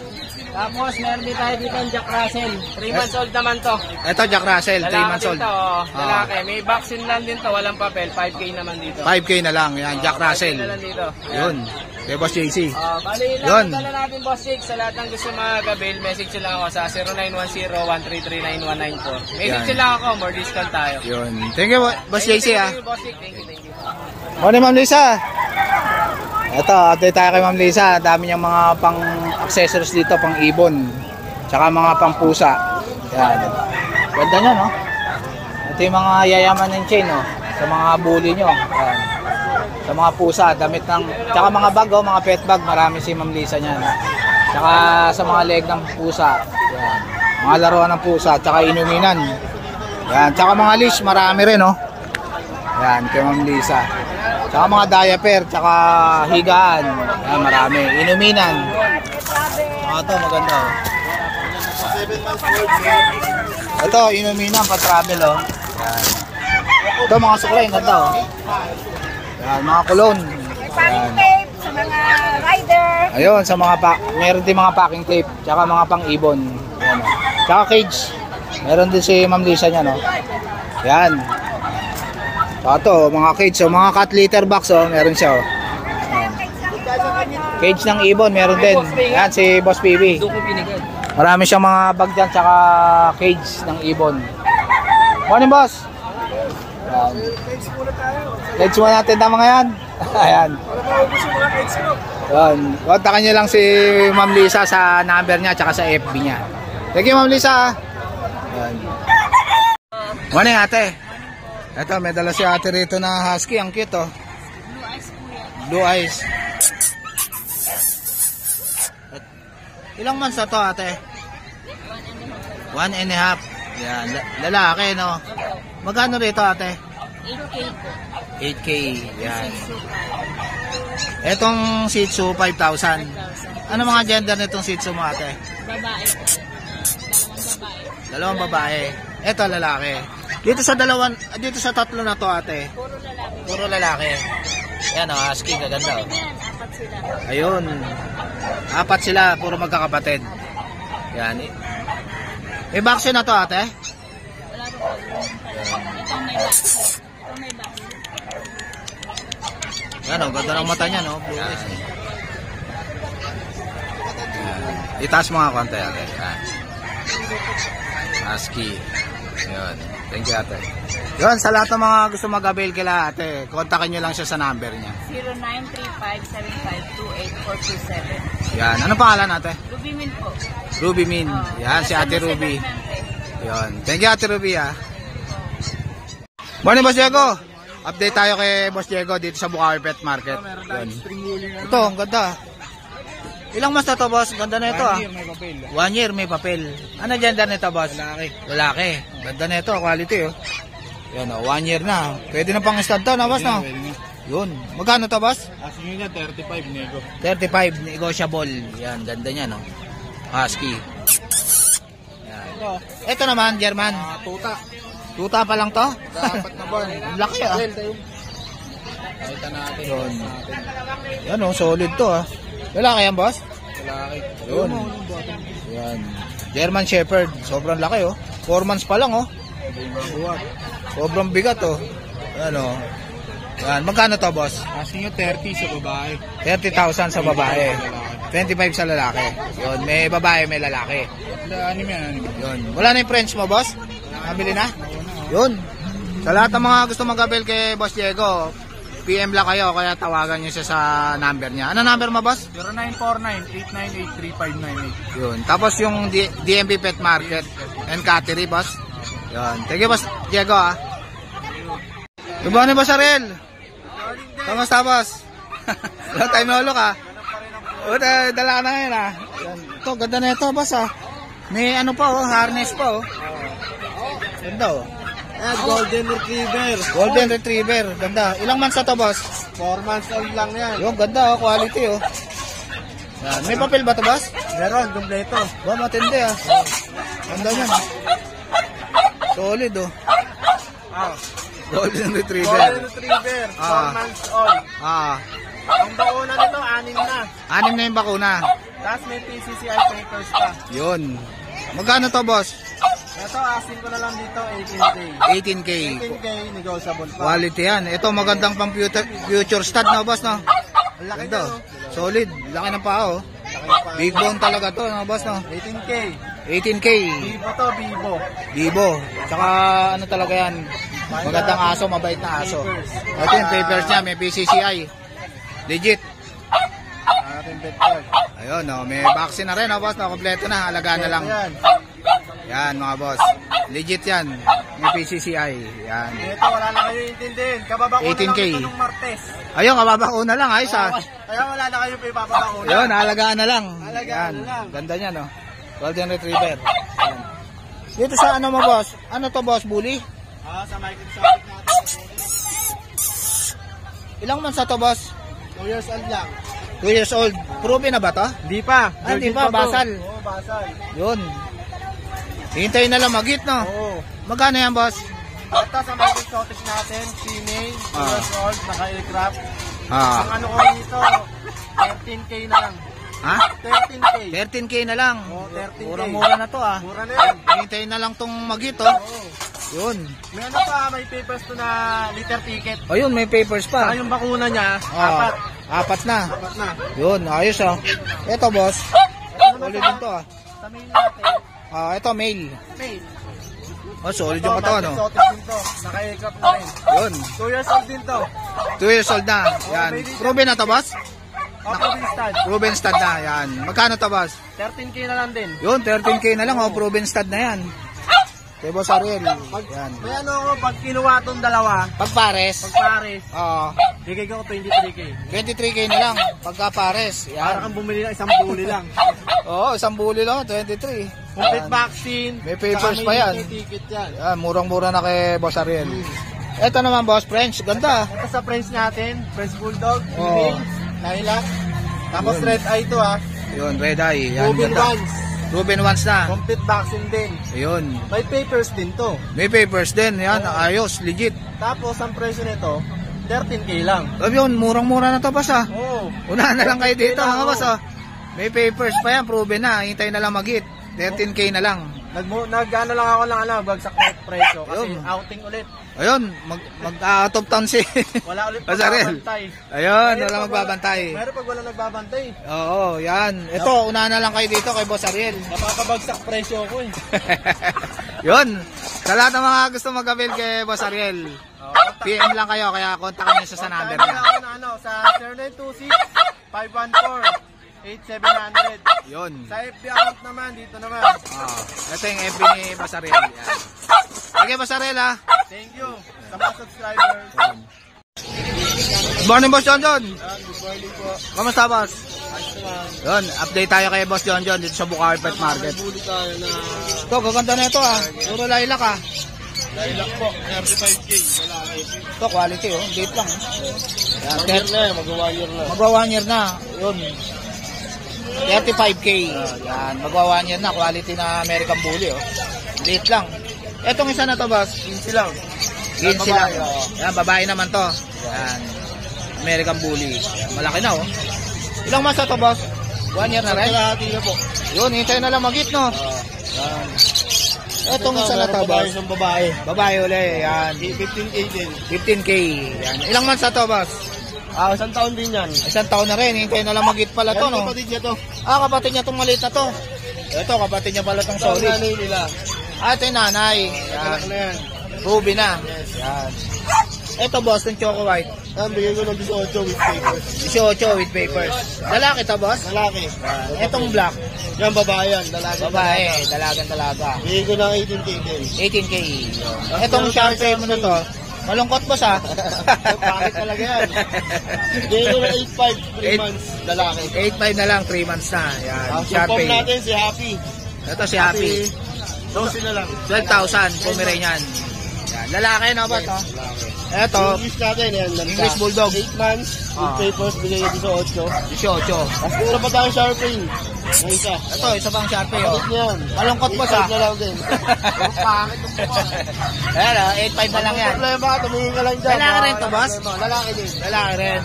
Speaker 3: Tapos, meron din tayo dito ang Jack Russell. 3 months old naman to.
Speaker 1: Ito, Jack Russell, 3 months old.
Speaker 3: Lalaki. May vaccine lang din to, walang papel. 5K naman dito.
Speaker 1: 5K na lang. Yan, Jack Russell.
Speaker 3: 5K na lang dito.
Speaker 1: Yun. Kay Boss JC.
Speaker 3: Bali lang, dala natin Boss Jake. Sa lahat ng gusto magabil, message lang ako sa 0910-133-9194. Message lang ako, more discount tayo.
Speaker 1: Yun. Thank you, Boss JC.
Speaker 3: Thank you, Boss Jake. Thank you.
Speaker 1: Morning, Ma'am Lisa. Ito, update tayo kay Ma'am Lisa. Dami niyang mga pang accessories dito, pang ibon. Tsaka mga pang pusa. Yan. Ganda niya, no? Ito yung mga yayaman ng chain, no? Sa mga bully nyo. Yan. Sa mga pusa, damit ng... Tsaka mga bag, oh, mga pet bag. Marami si Ma'am Lisa niyan. Tsaka sa mga leg ng pusa. Yan. Mga laruan ng pusa. Tsaka inuminan. Yan. Tsaka mga leash, marami rin, no? Yan, kay Ma'am Lisa. Tsaka mga diaper, tsaka higaan. Yan, marami. Inuminan. Ito, maganda, oh. Ito, inuminan, pa-travel, oh. Yan. Ito, mga suklay, ganda, oh. Yan, mga kulon.
Speaker 5: Packing tape sa mga rider.
Speaker 1: Ayun, sa mga meron din mga packing tape, tsaka mga pang-ibon. Yan, oh. Tsaka cage. Meron din si Ma'am Lisa niya, no. Yan. Ito, mga cage, so mga cat litter box, oh, meron siya, oh. Yan. Cage ng ibon, meron din. Yan, si Boss PB. Marami siyang mga bag dyan, tsaka cage ng ibon. Morning, boss. Yan. Cage muna natin tama ngayon. Ayan. Yan. Kontakan nyo lang si Ma'am Lisa sa number niya, tsaka sa FB niya. Thank you, Ma'am Lisa. Yan. Morning, ate. Ito, may dala si ate rito na husky. Ang cute, oh. Blue eyes. Ilang months na to, ate? 1.5. Yan, lalaki, no? Magkano rito, ate?
Speaker 5: 8K po.
Speaker 1: 8K. Yan. Etong Shih Tzu, 5,000. Ano mga gender nitong Shih Tzu mo, ate?
Speaker 5: Babae po.
Speaker 1: Dalawang babae. Ito, lalaki. Dito sa tatlo na to, ate.
Speaker 5: Puro lalaki.
Speaker 1: Puro lalaki. Yan, oh, husky, gaganda, oh.
Speaker 5: Ayan, 4 sila.
Speaker 1: Ayun. 4 sila, puro magkakapatid. Yan. May vaccine na to, ate?
Speaker 5: Wala po. Ito may box. Ito may box.
Speaker 1: Yan, oh, ganda ng mata niya, no? Blue eyes. Yan. Itaas mo nga konti, ate. Yan. Husky. Yun. Thank you, ate. Yun, sa lahat ng mga gusto mag-avail kila, ate, kontakin nyo lang siya sa number niya.
Speaker 5: 0935-7528427.
Speaker 1: Yan. Anong pangalan, ate?
Speaker 5: Ruby Min po.
Speaker 1: Ruby Min. Yan, si ate Ruby. Yun. Thank you, ate Ruby, ha. Morning, Boss Diego. Update tayo kay Boss Diego dito sa Bukawi Pet Market. Yun. Ito, ang ganda. Ilang months na to, boss? Ganda na ito, ah. 1 year may papel. Ano gender nito, boss? Lalaki. Lalaki. Ganda na ito, quality, oh. Yan, oh, 1 year na. Pwede na pang stud to, na, boss, no? Yun. Magkano to, boss?
Speaker 2: Asking nyo niya, 35 nego.
Speaker 1: 35, negotiable. Yan, ganda niya, no? Husky. Yan. Ito naman, German.
Speaker 2: Tuta.
Speaker 1: Tuta pa lang to?
Speaker 2: Dapat na ba?
Speaker 1: Ang laki, ah.
Speaker 2: Nakita natin.
Speaker 1: Yun. Yan, oh, solid to, ah. Lalaki yan, boss?
Speaker 2: Lalaki.
Speaker 1: Yun. Yan. German Shepherd. Sobrang laki, oh. 4 months pa lang, oh. Sobrang bigat, oh. Yan, oh. Yan. Magkano to, boss?
Speaker 2: Asking nyo 30 sa babae.
Speaker 1: 30,000 sa babae. 25 sa lalaki. Yun, may babae, may lalaki.
Speaker 2: Anim yan.
Speaker 1: Yun. Wala na yung French mo, boss? Nabili na? Yun. Sa lahat ng mga gusto mag-avail kay Boss Diego, PM lang kayo, kaya tawagan nyo siya sa number niya. Ano number mo, boss?
Speaker 2: 0949-898-3598.
Speaker 1: Yun. Tapos yung DMB Pet Market and Cattery, boss. Yun. Thank you, Boss Diego, ah. Good morning, Boss Ariel. Kamusta, boss? Long time no look, ah. O, dala ka na ngayon, ah. Yan. Ito, ganda na ito, boss, ah. May ano pa, oh, harness pa, oh. Ganda, oh.
Speaker 2: Golden Retriever.
Speaker 1: Golden Retriever, ganda. Ilang months na to, boss?
Speaker 2: 4 months old lang yan.
Speaker 1: Yung ganda, oh, quality, oh. Yan. May papel ba to, boss?
Speaker 2: Meron, kompleto.
Speaker 1: Ba, matindi, ah. Ganda niyan. Solid, oh. Golden Retriever.
Speaker 2: Golden Retriever, 4 months old. Ang bakuna nito, 6 na.
Speaker 1: 6 na yung bakuna.
Speaker 2: Tapos may PCCI papers pa.
Speaker 1: Yun. Magkano to, boss?
Speaker 2: Ito, asin ko na lang dito, 18K.
Speaker 1: 18K.
Speaker 2: 18K, negotiable pa.
Speaker 1: Quality yan. Ito, magandang pang future stud, no, boss, no?
Speaker 2: Ang laki
Speaker 1: Ganda,
Speaker 2: nyo,
Speaker 1: oh. Solid. Laki ng paa, oh. Big bone talaga to, no, boss, no?
Speaker 2: 18K.
Speaker 1: 18K.
Speaker 2: Bibo to, Bibo.
Speaker 1: Bibo. Tsaka, ano talaga yan? Magandang aso, mabait na aso. Ito yung papers niya, may PCCI. Legit.
Speaker 2: Ating pet card.
Speaker 1: Ayun, no, may vaccine na rin, no, boss, no? Kompleto na, halaga na lang.
Speaker 2: Yan.
Speaker 1: Yan, mga boss. Legit yan. May PCCI. Yan.
Speaker 2: Ito, wala na kayo intindihin. Kababako
Speaker 1: 18K.
Speaker 2: na lang ito nung Martes.
Speaker 1: Ayun, kababakuna lang, ayos, ha?
Speaker 2: Kaya wala na kayo ipapabakuna.
Speaker 1: Ayun, halagaan na lang.
Speaker 2: Halagaan
Speaker 1: Yan.
Speaker 2: na lang.
Speaker 1: Ganda niya, no? Golden Retriever. Yan. Dito sa ano mo, boss? Ano to, boss? Bully?
Speaker 2: Sa Microsoft natin.
Speaker 1: Ilang months na to, boss?
Speaker 2: 2 years old lang.
Speaker 1: 2 years old. Proven na ba to?
Speaker 2: Hindi pa.
Speaker 1: Hindi pa, basal.
Speaker 2: Oo, basal.
Speaker 1: Yun. Hintayin na lang magit, no?
Speaker 2: Oo.
Speaker 1: Magkano yan, boss?
Speaker 2: Ito sa Microsoft natin, female, 2 years old, naka-aircraft. Ang ano ko dito, 13K na lang.
Speaker 1: Ha?
Speaker 2: 13K.
Speaker 1: 13K na lang.
Speaker 2: Oo, 13K.
Speaker 1: Murang-mura na to, ah.
Speaker 2: Mura na yan.
Speaker 1: Hintayin na lang tong magit, oh.
Speaker 2: Oo.
Speaker 1: Yun.
Speaker 2: May ano pa, may papers to na litter ticket.
Speaker 1: Ayun, may papers pa.
Speaker 2: Saka yung bakuna niya,
Speaker 1: Ah,
Speaker 2: 4.
Speaker 1: apat na.
Speaker 2: 4 na.
Speaker 1: Yun, ayos, ah. Ito, boss.
Speaker 2: Ano
Speaker 1: Solid
Speaker 2: naman
Speaker 1: din to, ah.
Speaker 2: sa mail natin,
Speaker 1: Ito, male.
Speaker 2: mail.
Speaker 1: Oh, solid yung katawan, no?
Speaker 2: Microsoft din to, naka-aircraft na rin.
Speaker 1: Yun.
Speaker 2: 2 years old din to.
Speaker 1: 2 years old na. Yan. Proven na to, boss?
Speaker 2: Proven stud.
Speaker 1: Proven stud na. Yan. Magkano to, boss?
Speaker 2: 13K na lang din.
Speaker 1: Yun, 13K na lang, oh. Proven stud na yan. Kay Boss Ariel. Yan.
Speaker 2: May ano ako, pag kinuha itong dalawa,
Speaker 1: Pag pares,
Speaker 2: pag pares,
Speaker 1: oh,
Speaker 2: bigay ko 23K.
Speaker 1: 23K na lang. Pagka pares.
Speaker 2: Para
Speaker 1: Yan.
Speaker 2: kang bumili ng isang buli lang.
Speaker 1: Oo, isang bully lang, 23.
Speaker 2: Complete
Speaker 1: Yan.
Speaker 2: vaccine.
Speaker 1: May papers
Speaker 2: saka
Speaker 1: pa yan.
Speaker 2: may ticket yan.
Speaker 1: Yan, murang-mura na kay Boss Ariel. Ito naman, boss, French. Ganda.
Speaker 2: Ito sa friends natin, French Bulldog,
Speaker 1: Oo.
Speaker 2: female, lilac. Tapos
Speaker 1: Yun.
Speaker 2: red eye to ha.
Speaker 1: Yun, red eye. Yan,
Speaker 2: Ruben
Speaker 1: ganda.
Speaker 2: ones.
Speaker 1: Ruben ones na.
Speaker 2: Complete vaccine din.
Speaker 1: Yun.
Speaker 2: May papers din to.
Speaker 1: May papers din. Yan,
Speaker 2: Oo.
Speaker 1: ayos, legit.
Speaker 2: Tapos ang presyo nito, 13K lang.
Speaker 1: Sabi yun, murang-mura na to, boss, ah.
Speaker 2: Oo.
Speaker 1: Unahan na lang kayo dito,
Speaker 2: 13K lang,
Speaker 1: mga boss,
Speaker 2: oo.
Speaker 1: ah. May papers pa yan, proven na. Hintay na lang magit. 13K na lang.
Speaker 2: Nag-ano lang ako ng bagsak na presyo kasi
Speaker 1: Yun.
Speaker 2: outing ulit.
Speaker 1: Ayun, mag-out of town si
Speaker 2: Wala ulit
Speaker 1: Boss Ariel.
Speaker 2: magbabantay.
Speaker 1: Ayun,
Speaker 2: Mayroon
Speaker 1: wala
Speaker 2: pag
Speaker 1: magbabantay.
Speaker 2: Mayroon pag wala nagbabantay.
Speaker 1: Oo, yan. Ito, unahan na lang kayo dito kay Boss Ariel.
Speaker 2: Napapabagsak presyo ko eh.
Speaker 1: Yun. Sa lahat ng mga gusto mag-avail kay Boss Ariel, PM lang kayo, kaya kontakin niyo siya sa number
Speaker 2: Contact
Speaker 1: niya.
Speaker 2: ako na sa 0926-514-8700.
Speaker 1: Yun.
Speaker 2: Sa FB account naman, dito naman.
Speaker 1: Ito yung FB ni Boss Ariel. Yan. Okay, Boss Ariel, ha.
Speaker 2: Thank you sa mga subscribers.
Speaker 1: Good morning, Boss John John.
Speaker 2: Good morning po.
Speaker 1: Kamusta, Boss?
Speaker 2: Ayos naman.
Speaker 1: Yun, update tayo kay Boss John John dito sa Bukawi Pet Market.
Speaker 2: Buli tayo na
Speaker 1: Ito, gaganda na ito, ah. Puro lilac, ah.
Speaker 2: lilac po, 35K. Wala kayo.
Speaker 1: Ito, quality, oh. Date lang. Yan,
Speaker 2: 1 year na eh, mag-1 year na.
Speaker 1: magwa 1 year na. Yun. 35K. Yan, magwa 1 year na. Quality na American Bully, oh. Date lang. Etong isa na to, boss.
Speaker 2: 15 lang.
Speaker 1: 15 lang. Yan, babae naman to. Yan. American Bully. Yan, malaki na, oh. Ilang months na to, boss? 1 year na rin?
Speaker 2: Kalahati na po.
Speaker 1: Yun, hintay na lang magit, no? Yan. Etong isa na to, boss.
Speaker 2: Isang babae.
Speaker 1: Babae uli. Yan.
Speaker 2: 15K din.
Speaker 1: 15K. Yan. Ilang months na to, boss?
Speaker 2: Isang taon din yan.
Speaker 1: Isang taon na rin, hintay na lang mag-hit pala to, no?
Speaker 2: Kapatid niya to.
Speaker 1: Kapatid niya itong maliit na to. Ito, kapatid niya pala itong solid.
Speaker 2: Nanay nila.
Speaker 1: Ito yung nanay.
Speaker 2: Anak na yan.
Speaker 1: Ruby na. Yan. Ito, Boston Choco White.
Speaker 2: Bigay ko ng 18 with papers.
Speaker 1: 18 with papers. Lalaki to, boss?
Speaker 2: Lalaki.
Speaker 1: Itong black.
Speaker 2: Yan, babae yan.
Speaker 1: Babae, dalaga.
Speaker 2: Bigay ko ng 18K din.
Speaker 1: 18K. Itong Sharpei mo na to. Malungkot, boss, ha?
Speaker 2: Bakit talaga yan? Bigay ko ng 8.5, 3 months. Lalaki.
Speaker 1: 8.5 na lang, 3 months na. Yan,
Speaker 2: Support
Speaker 1: Sharpei.
Speaker 2: natin si Happy.
Speaker 1: Ito si Happy.
Speaker 2: 12 na lang.
Speaker 1: 12,000, Pomeranian. Yan, lalaki, no, boss, no? Ito,
Speaker 2: English natin yan.
Speaker 1: English Bulldog.
Speaker 2: 8 months. With papers, bigay ko 18.
Speaker 1: 18.
Speaker 2: Tapos meron pa tayong Sharpei. May isa.
Speaker 1: Ito, isa pang Sharpei, oh.
Speaker 2: Kapit niyan.
Speaker 1: Malungkot, boss, ha?
Speaker 2: 8.5 na lang din. Pangit ang
Speaker 1: Ayan, 8.5 na lang yan.
Speaker 2: problema, tumingin ka lang dyan.
Speaker 1: Lalaki rin to, boss?
Speaker 2: Lalaki din.
Speaker 1: Lalaki rin.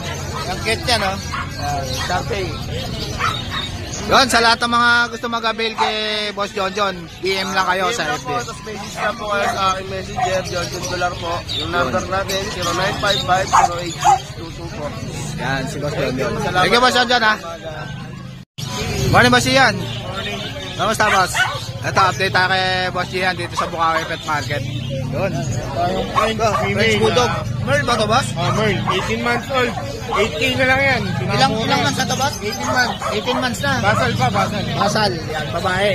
Speaker 1: Ang cute niya, no? Sharpei. Yun, sa lahat ng mga gusto mag-avail kay Boss John, DM lang kayo sa FB.
Speaker 2: Tapos message na po kayo sa aking messenger, John Dolar po. Yung number natin, 0955-086-224.
Speaker 1: Yan, si Boss John. Thank you, Boss John, ha? Morning, Boss Ian. Kamusta, Boss? Ito, update tayo kay Boss Ian dito sa Bukawi Pet Market. Yun. French Bulldog. Merl ba ito, Boss?
Speaker 2: Merl, 18 months old. 8K na lang yan.
Speaker 1: Ilang months na ito, Boss?
Speaker 2: 18 months.
Speaker 1: 18 months na.
Speaker 2: Basal pa, basal.
Speaker 1: Basal. Yan, babae.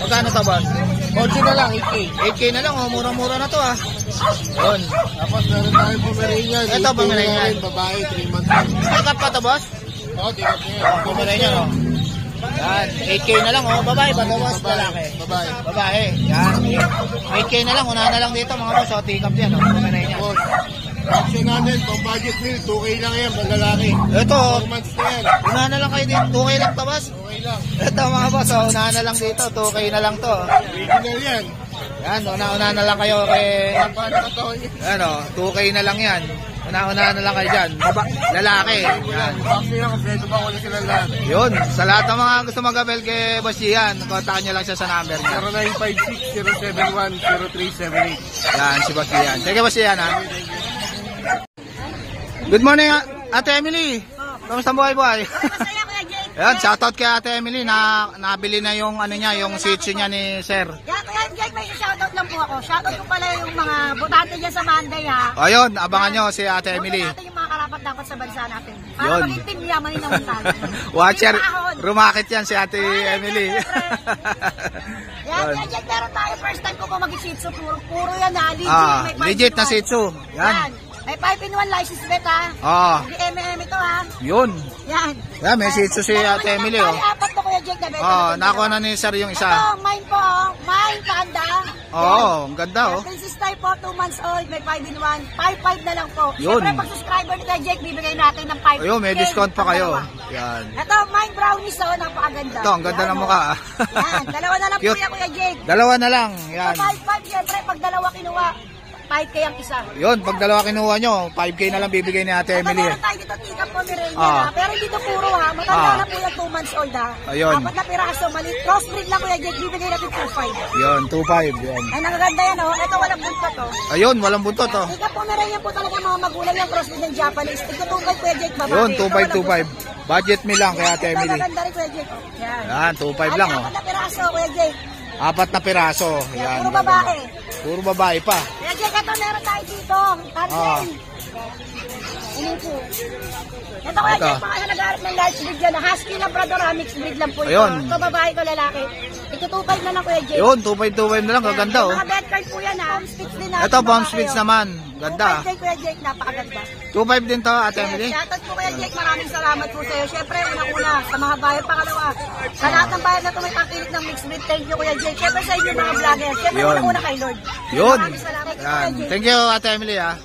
Speaker 1: Magkano ito, Boss?
Speaker 2: 8 na lang, 8K.
Speaker 1: 8K na lang, oh. Mura-mura na to, ha? Yun.
Speaker 2: Tapos meron tayong Pomeranian.
Speaker 1: Ito, Pomeranian.
Speaker 2: Babae, 3 months old.
Speaker 1: Pick up pa to, Boss?
Speaker 2: Oo, tingnan niyo yan.
Speaker 1: Pomeranian, oh. Yan, 8K na lang, oh. Babae ba to, Boss? Lalaki.
Speaker 2: Babae.
Speaker 1: Babae. Yan. 8K na lang, unahan na lang dito, mga boss. O, pick up yan, oh. Pomeranian.
Speaker 2: Boss. Action natin, pang budget meal, 2K lang yan, pang lalaki.
Speaker 1: Ito,
Speaker 2: 4 months na yan.
Speaker 1: unahan na lang kayo dito. 2K lang to, Boss?
Speaker 2: Okay lang.
Speaker 1: Ito, mga boss, oh. Unahan na lang dito. 2K na lang to.
Speaker 2: Original yan.
Speaker 1: Yan, unahan na lang kayo kay...
Speaker 2: Paano katawan niya?
Speaker 1: Ano, 2K na lang yan. Unahan na lang kayo dyan. Lalaki. Yan.
Speaker 2: Vaccine na, kompleto pa ko na sila lahat.
Speaker 1: Yun, sa lahat ng mga gusto mag-avail kay Boss Gian, kontakin nyo lang siya sa number niya.
Speaker 2: 0956-071-0378.
Speaker 1: Yan, si Boss Gian. Sige, Boss Gian, ha? Good morning, Ate Emily. Kamusta ang buhay-buhay?
Speaker 5: Masaya, Kuya Jake.
Speaker 1: Ayan, shoutout kay Ate Emily na nabili na yung ano niya, yung shih tzu niya ni Sir.
Speaker 5: Yeah, Kuya Jake, may shoutout lang po ako. Shoutout ko pala yung mga botante dyan sa Monday, ha.
Speaker 1: Ayun, abangan nyo si Ate Emily.
Speaker 5: Natin yung mga karapat dapat sa bansa natin. Para
Speaker 1: Yun.
Speaker 5: maging team yamanin naman tayo.
Speaker 1: Watcher,
Speaker 5: Ahon.
Speaker 1: rumakit yan si Ate Emily.
Speaker 5: Yan, Kuya Jake, meron tayo. First time ko po mag-shih tzu. Puro yan, ha. Legit, may 5
Speaker 1: legit na
Speaker 5: in 1.
Speaker 1: shih tzu. Yan.
Speaker 5: May 5 in 1 license bet, ha. Hindi MM ito, ha.
Speaker 1: Yun.
Speaker 5: Yan.
Speaker 1: Yan, may shih tzu si Ate Emily, oh.
Speaker 5: Apat po, Kuya Jake, na bet.
Speaker 1: Nakuha na ni Sir yung isa.
Speaker 5: Ito, mine po, mine panda.
Speaker 1: Ang ganda, oh.
Speaker 5: Princess type po, 2 months old, may 5 in 1. 5-5 na lang po.
Speaker 1: Yun.
Speaker 5: Siyempre, pag subscriber ni Kuya Jake, bibigay natin ng 5.
Speaker 1: Ayun, may discount pa kayo. Yan.
Speaker 5: Ito, mine brownies, oh, napakaganda.
Speaker 1: Ito, ang ganda
Speaker 5: Yan,
Speaker 1: ng mukha, ah.
Speaker 5: Yan, dalawa na lang po
Speaker 1: Cute.
Speaker 5: yan, Kuya Jake.
Speaker 1: Dalawa na lang. Yan.
Speaker 5: 5-5, siyempre, pag dalawa kinuha, 5K ang isa.
Speaker 1: Yun, pag dalawa kinuha nyo, 5K na lang bibigay ni Ate Emily.
Speaker 5: Meron tayo dito, tika po ni Reyna,
Speaker 1: Ah.
Speaker 5: pero hindi to puro, ha. Matanda na po yung 2 months old, ha.
Speaker 1: Ayun.
Speaker 5: 4 na piraso, maliit. Crossbreed lang, Kuya Jake, bibigay natin 2.5.
Speaker 1: Yun, 2.5. Yun.
Speaker 5: Ay, nakaganda yan, oh. Ito, walang buntot, oh.
Speaker 1: Ayun, walang buntot, oh.
Speaker 5: Ika po, meron yan po talaga mga magulang yung crossbreed ng Japanese. Ito 2.5, Kuya Jake, babae.
Speaker 1: Yun,
Speaker 5: Ito,
Speaker 1: 2.5,
Speaker 5: walang
Speaker 1: 2.5. Budget me lang kay Ate
Speaker 5: buntot.
Speaker 1: Emily.
Speaker 5: Ito, maganda rin, Kuya Jake. Yan.
Speaker 1: Yan, 2.5 lang,
Speaker 5: Ay,
Speaker 1: oh.
Speaker 5: 4 na piraso, Kuya Jake.
Speaker 1: 4 na piraso.
Speaker 5: Yan,
Speaker 1: Yan.
Speaker 5: puro babae.
Speaker 1: Puro babae pa.
Speaker 5: Kuya Jake, ito meron tayo dito. Tarsin. Ano po? Ito, Kuya
Speaker 1: Ito.
Speaker 5: Jake, mga nag-aarap ng large breed yan. Husky Labrador, mixed breed lang po ito.
Speaker 1: Ayun.
Speaker 5: Ito, babae ko, lalaki. Ito, 2.5 na lang, Kuya Jake.
Speaker 1: Yun, 2.5 na lang. Kaganda,
Speaker 5: Yan,
Speaker 1: oh.
Speaker 5: mga bed card po yan, ha. Spits din natin.
Speaker 1: Ito, bomb
Speaker 5: babae,
Speaker 1: speeds
Speaker 5: oh.
Speaker 1: naman. Ganda.
Speaker 5: 2.5 din, Kuya Jake, napakaganda.
Speaker 1: 2.5 din to, Ate
Speaker 5: Yes,
Speaker 1: Emily.
Speaker 5: shoutout po Kuya Jake, maraming salamat po sa iyo. Siyempre, unang-una, sa mga bayan, pangalawa. Sa lahat ng bayan na tumipakilit ng mixed breed, thank you Kuya Jake. Siyempre sa inyo mga vlogger. Siyempre,
Speaker 1: Yun.
Speaker 5: unang-una kay Lord.
Speaker 1: Yun.
Speaker 5: Maraming salamat po, Kuya
Speaker 1: Yan.
Speaker 5: Jake.
Speaker 1: Thank you, Ate Emily, ha.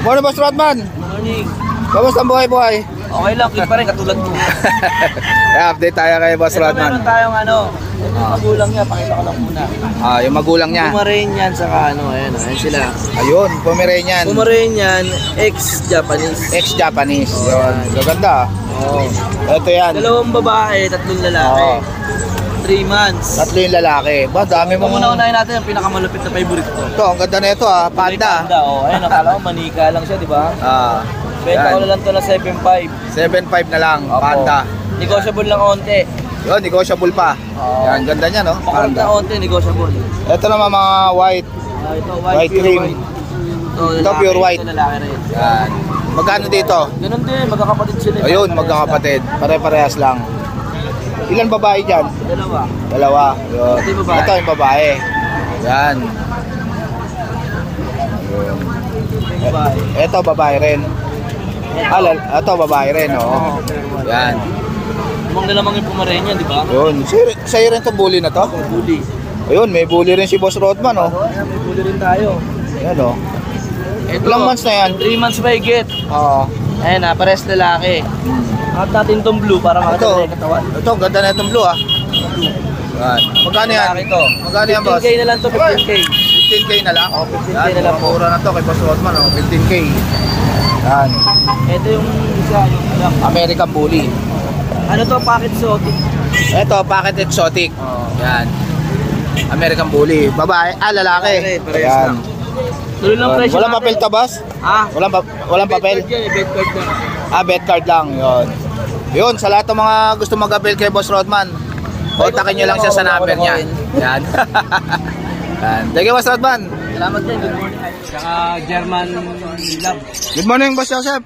Speaker 1: Morning, Boss Rodman.
Speaker 3: Morning.
Speaker 1: Kamusta ang buhay-buhay?
Speaker 3: Okay lang, keep pa rin katulad mo.
Speaker 1: Update tayo kay Boss
Speaker 3: Ito meron
Speaker 1: Rodman.
Speaker 3: tayong ito yung magulang niya, pakita ko lang muna.
Speaker 1: Yung magulang niya.
Speaker 3: Pomeranian saka ayan sila.
Speaker 1: Ayun, Pomeranian.
Speaker 3: Pomeranian, ex-Japanese.
Speaker 1: Ex-Japanese.
Speaker 3: Oh,
Speaker 1: Yun.
Speaker 3: yan.
Speaker 1: Gaganda.
Speaker 3: Oo.
Speaker 1: Ito yan.
Speaker 3: 2 babae, 3 lalaki.
Speaker 1: Oo.
Speaker 3: 3 months.
Speaker 1: 3 yung lalaki. Ba, dami
Speaker 3: Ito
Speaker 1: mong...
Speaker 3: muna unahin natin yung pinakamalupit na favorite ko.
Speaker 1: Ito, ang ganda na ito Panda.
Speaker 3: Oh. Ayun, akala ko manika lang siya, di ba? Benta
Speaker 1: Yan.
Speaker 3: ko na lang to na 7.5.
Speaker 1: 7.5 na lang,
Speaker 3: Opo.
Speaker 1: Panda.
Speaker 3: Negotiable lang konti.
Speaker 1: Yun, negotiable pa. Yan, ganda niya, no?
Speaker 3: Pakulong na konti, negotiable.
Speaker 1: Ito naman mga white.
Speaker 3: Ito,
Speaker 1: White
Speaker 3: pure
Speaker 1: cream.
Speaker 3: white.
Speaker 1: Ito, pure white.
Speaker 3: Ito lalaki rin.
Speaker 1: Yan. Magkano dito?
Speaker 3: Ganun din, magkakapatid sila.
Speaker 1: Ayun, magkakapatid. Pare-parehas lang. Ilan babae dyan?
Speaker 3: Dalawa.
Speaker 1: Yun.
Speaker 3: Ito yung babae.
Speaker 1: Ito yung babae. Yan.
Speaker 3: Babae.
Speaker 1: Ito, babae rin. Ito, babae rin, oo. Yan.
Speaker 3: Umang nalamang yung pumareña, di ba?
Speaker 1: Yun. Sa'yo rin to bully na to?
Speaker 3: Bully.
Speaker 1: Ayun, may bully rin si Boss Rodman, oh.
Speaker 3: Ayan, may bully rin tayo.
Speaker 1: Yan, oh.
Speaker 3: Ito,
Speaker 1: Ilang months na yan?
Speaker 3: 3 months by get.
Speaker 1: Oo.
Speaker 3: Ayan pares lalaki. At natin tong blue para makita yung katawan.
Speaker 1: Ito, ganda na itong blue, ah. Yan. Magkano yan?
Speaker 3: Lalaki to.
Speaker 1: Magkano yan, boss?
Speaker 3: 15K na lang to, 15K.
Speaker 1: 15K na lang?
Speaker 3: Oh, 15K
Speaker 1: Yan,
Speaker 3: na lang po.
Speaker 1: mura na to kay Boss Rodman, oh. 15K. Yan.
Speaker 3: Ito yung isa, yung alam.
Speaker 1: American Bully.
Speaker 3: Ano to, packet sotik.
Speaker 1: Ito, packet exotic. Yan. American Bully. Babae, lalaki.
Speaker 3: Parehas
Speaker 1: Yan.
Speaker 3: lang. Tuloy lang presyo
Speaker 1: Walang
Speaker 3: natin.
Speaker 1: papel to, boss? Walang papel?
Speaker 3: Bet card yan.
Speaker 1: Bet card lang. Yun. Yun, sa lahat ng mga gusto mag-avail kay Boss Rodman, kontakin nyo lang siya sa number niya. Yan. Yan. Thank you, Boss Rodman.
Speaker 3: Salamat din. Good morning. Saka German Lab.
Speaker 1: Good morning, Boss Joseph.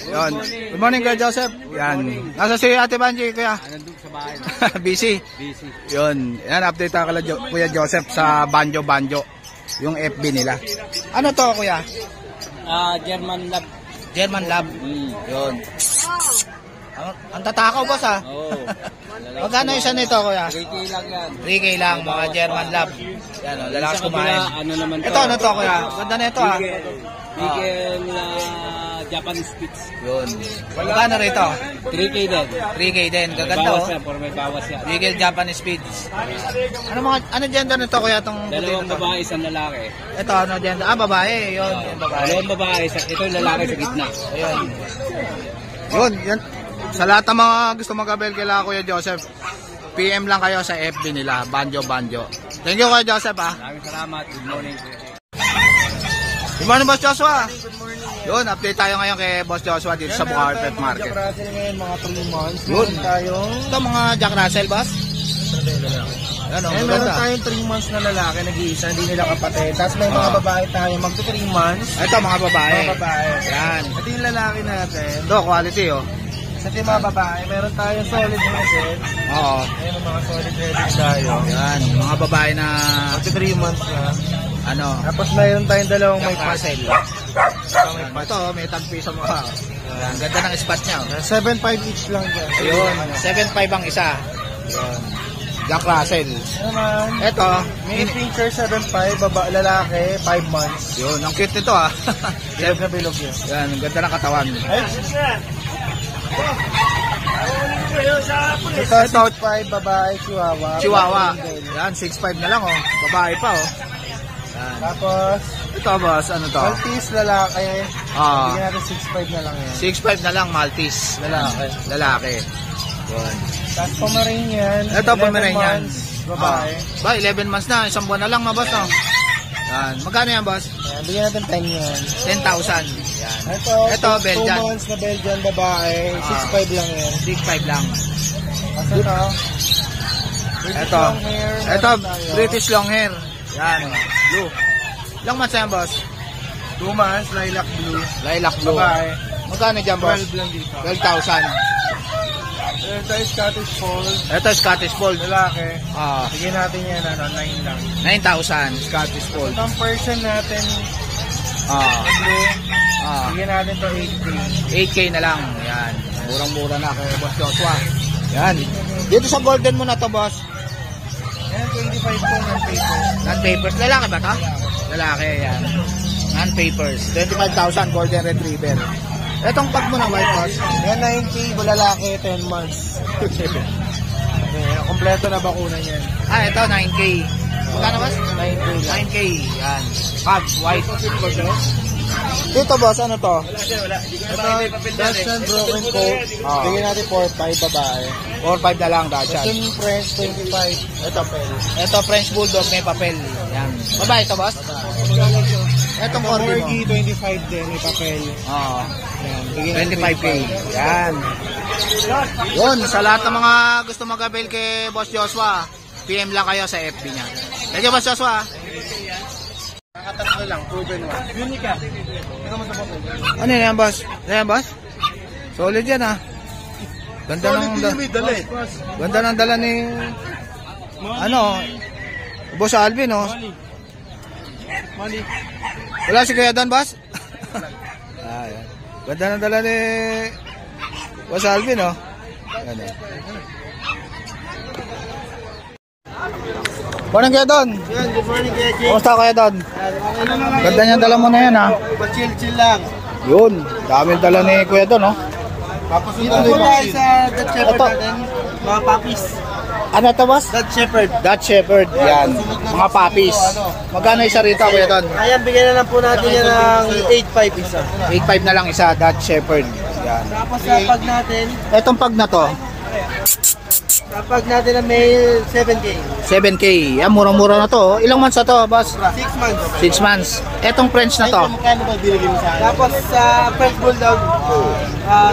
Speaker 1: Yun. Good morning, Kuya Joseph. Yan. Nasa si Ate Banji, Kuya?
Speaker 3: Nandun sa bahay.
Speaker 1: Busy. Yun. Yan, update ako kala Kuya Joseph sa Banjo. Yung FB nila. Ano to, Kuya?
Speaker 3: German Lab.
Speaker 1: German Lab. Yun. Ang tatakaw, boss, ha?
Speaker 3: Oo.
Speaker 1: Magkano isa nito, Kuya?
Speaker 3: 3K lang yan.
Speaker 1: 3K lang, mga German Lab. Yan, o, lalakas kumain.
Speaker 3: Ano naman to?
Speaker 1: Ito, ano to, Kuya? Ganda na ito, ha?
Speaker 3: Bigel Japanese Spitz.
Speaker 1: Yun. Magkano rito?
Speaker 3: 3K din.
Speaker 1: 3K din. Gaganda, oh.
Speaker 3: May bawas yan.
Speaker 1: Bigel Japanese Speeds. Ano gender nito, Kuya, itong
Speaker 3: Dalawang babae, isang lalaki.
Speaker 1: Ito, ano gender? Babae. Yun, yung babae.
Speaker 3: Dalawang babae, ito yung lalaki sa gitna.
Speaker 1: Ayun. Yun, yan. Sa lahat ng mga gusto mag-avail kila Kuya Joseph, PM lang kayo sa FB nila, Banjo. Thank you, Kuya Joseph, ha.
Speaker 3: Maraming salamat. Good morning.
Speaker 1: Good morning, Boss Joshua. Yun, update tayo ngayon kay Boss Joshua dito sa Bukawi Pet Market.
Speaker 2: Jack Russell ngayon, mga 3 months.
Speaker 1: Yun.
Speaker 2: Meron tayong...
Speaker 1: Ito mga Jack Russell, Boss. Ano,
Speaker 2: meron
Speaker 1: maganda.
Speaker 2: tayong 3 months na lalaki, nag-iisa, hindi nila kapatid. Tapos may mga babae tayo, magto 3 months.
Speaker 1: Ito, mga babae.
Speaker 2: Mga babae.
Speaker 1: Yan.
Speaker 2: Ito yung lalaki natin.
Speaker 1: Ito, quality, oh.
Speaker 2: Sa yung mga babae, meron tayong solid headed.
Speaker 1: Oo.
Speaker 2: Ayan ang mga solid headed tayo.
Speaker 1: Yan, mga babae na,
Speaker 2: Magto 3 months na.
Speaker 1: ano,
Speaker 2: Tapos mayroon tayong dalawang may
Speaker 1: Jack Russell. Ito, may tagpi sa mukha. Yan, ganda ng spot niya, oh.
Speaker 2: 7.5 each lang dyan.
Speaker 1: Ayun, 7.5 ang isa. Yun. Jack Russell.
Speaker 2: Naman,
Speaker 1: Ito,
Speaker 2: may pincher 7.5, lalaki, 5 months.
Speaker 1: yun, ang cute nito, ah.
Speaker 2: Bilog na bilog yun.
Speaker 1: Yan, ang ganda ng katawan.
Speaker 2: Ito, 6'5", babae, chihuahua.
Speaker 1: Chihuahua. Yan, 6'5 na lang, oh. Babae pa, oh. Yan.
Speaker 2: Tapos,
Speaker 1: Ito, boss, ano to?
Speaker 2: Maltese, lalaki.
Speaker 1: Ah,
Speaker 2: Bigyan natin 6'5 na lang yan.
Speaker 1: 6'5 na lang, Maltese.
Speaker 2: Lalaki.
Speaker 1: Lalaki. Yun.
Speaker 2: Tapos Pomeranian.
Speaker 1: Ito,
Speaker 2: 11
Speaker 1: Pomeranian.
Speaker 2: months, babae.
Speaker 1: Ba, 11 months na. Isang buwan na lang, boss, no? Yan. Magkano yan, boss?
Speaker 2: Ayan, bigyan natin 10 yan.
Speaker 1: 10,000. Yan.
Speaker 2: Ito,
Speaker 1: Belgian.
Speaker 2: 2 months na Belgian babae. 6'5 lang yan.
Speaker 1: 6'5 lang.
Speaker 2: Tapos ito.
Speaker 1: Ito.
Speaker 2: long hair,
Speaker 1: Ito,
Speaker 2: meron tayo.
Speaker 1: British long hair. Yan. Blue. Ilang months na yan, boss?
Speaker 2: 2 months, lilac blue.
Speaker 1: Lilac blue.
Speaker 2: Babae.
Speaker 1: Magkano dyan, boss?
Speaker 2: 12 lang dito.
Speaker 1: 12,000.
Speaker 2: Ito is Scottish Fold.
Speaker 1: Ito, Scottish Fold.
Speaker 2: Lalaki.
Speaker 1: Ah,
Speaker 2: Bigyan natin yan, 9 lang.
Speaker 1: 9,000. Scottish Fold.
Speaker 2: Ito ang person natin,
Speaker 1: Ah,
Speaker 2: blue.
Speaker 1: ah.
Speaker 2: Bigyan natin to 8K.
Speaker 1: 8K na lang. Yan. Murang-mura na kay Boss Joshua. Yan. Dito sa golden mo na to, boss.
Speaker 2: Yan, 25 po ng paper.
Speaker 1: Non-papers. Lalaki ba to? Lalaki, yan. Non-papers. 25,000 golden retriever. Etong pag mo na white, boss.
Speaker 2: Yan, 9K, lalaki, 10 months. Okay, kompleto na bakuna yan.
Speaker 1: Ah, ito, 9K. Magkano, boss?
Speaker 2: 9K lang.
Speaker 1: 9K. Yan. Pag, white. Dito boss, ano to?
Speaker 2: Ito, Dachshund broken coat. Bigyan natin 4-5 babae.
Speaker 1: 4-5 na lang, Dachshund.
Speaker 2: Ito French, 25. Ito, pel.
Speaker 1: Ito, French Bulldog, may papel. Yan. Babae ito, boss? Itong Corgi mo.
Speaker 2: 25 din, may papel.
Speaker 1: Oo.
Speaker 2: Ayan, bigyan natin
Speaker 1: 25K. Yan. Yun, sa lahat ng mga gusto mag-avail kay Boss Joshua, PM lang kayo sa FB niya. Thank you, Boss Joshua.
Speaker 2: Nakatatlo lang, proven one. Unique ka. Ito mo sa papel.
Speaker 1: Ano yan, boss? Ano yan, boss? Solid yan, ha? Ganda ng
Speaker 2: dala eh.
Speaker 1: ganda ng dala ni ano, Boss Alvin, oh.
Speaker 2: Mali.
Speaker 1: Wala si Kuya Don, boss? Yan. Ganda ng dala ni Boss Alvin, oh. Ano? Morning, Kuya Don.
Speaker 2: Yan, good morning Kuya Jake.
Speaker 1: Kumusta, Kuya Don? Ganda niya dala mo na yan, ha?
Speaker 2: Pa-chill-chill lang.
Speaker 1: Yun, daming dala ni Kuya Don, oh.
Speaker 2: Tapos dito muna sa Dutch Shepherd
Speaker 1: Ito.
Speaker 2: natin. Mga puppies.
Speaker 1: Ano to, boss?
Speaker 2: Dutch Shepherd.
Speaker 1: Dutch Shepherd, yan. Mga puppies. Magkano isa rito, Kuya Don?
Speaker 2: Ayan, bigyan na lang po natin yan ng 8.5 isa.
Speaker 1: 8.5 na lang isa, Dutch Shepherd. Yan.
Speaker 2: Tapos sa pag natin,
Speaker 1: Etong pag na to,
Speaker 2: sa pag natin na male, 7K.
Speaker 1: 7K. Yan, murang-mura na to. Ilang months na to, boss?
Speaker 2: 6 months.
Speaker 1: 6 months. Etong French na to,
Speaker 2: Magkano ba binigay mo sa akin? Tapos sa French Bulldog,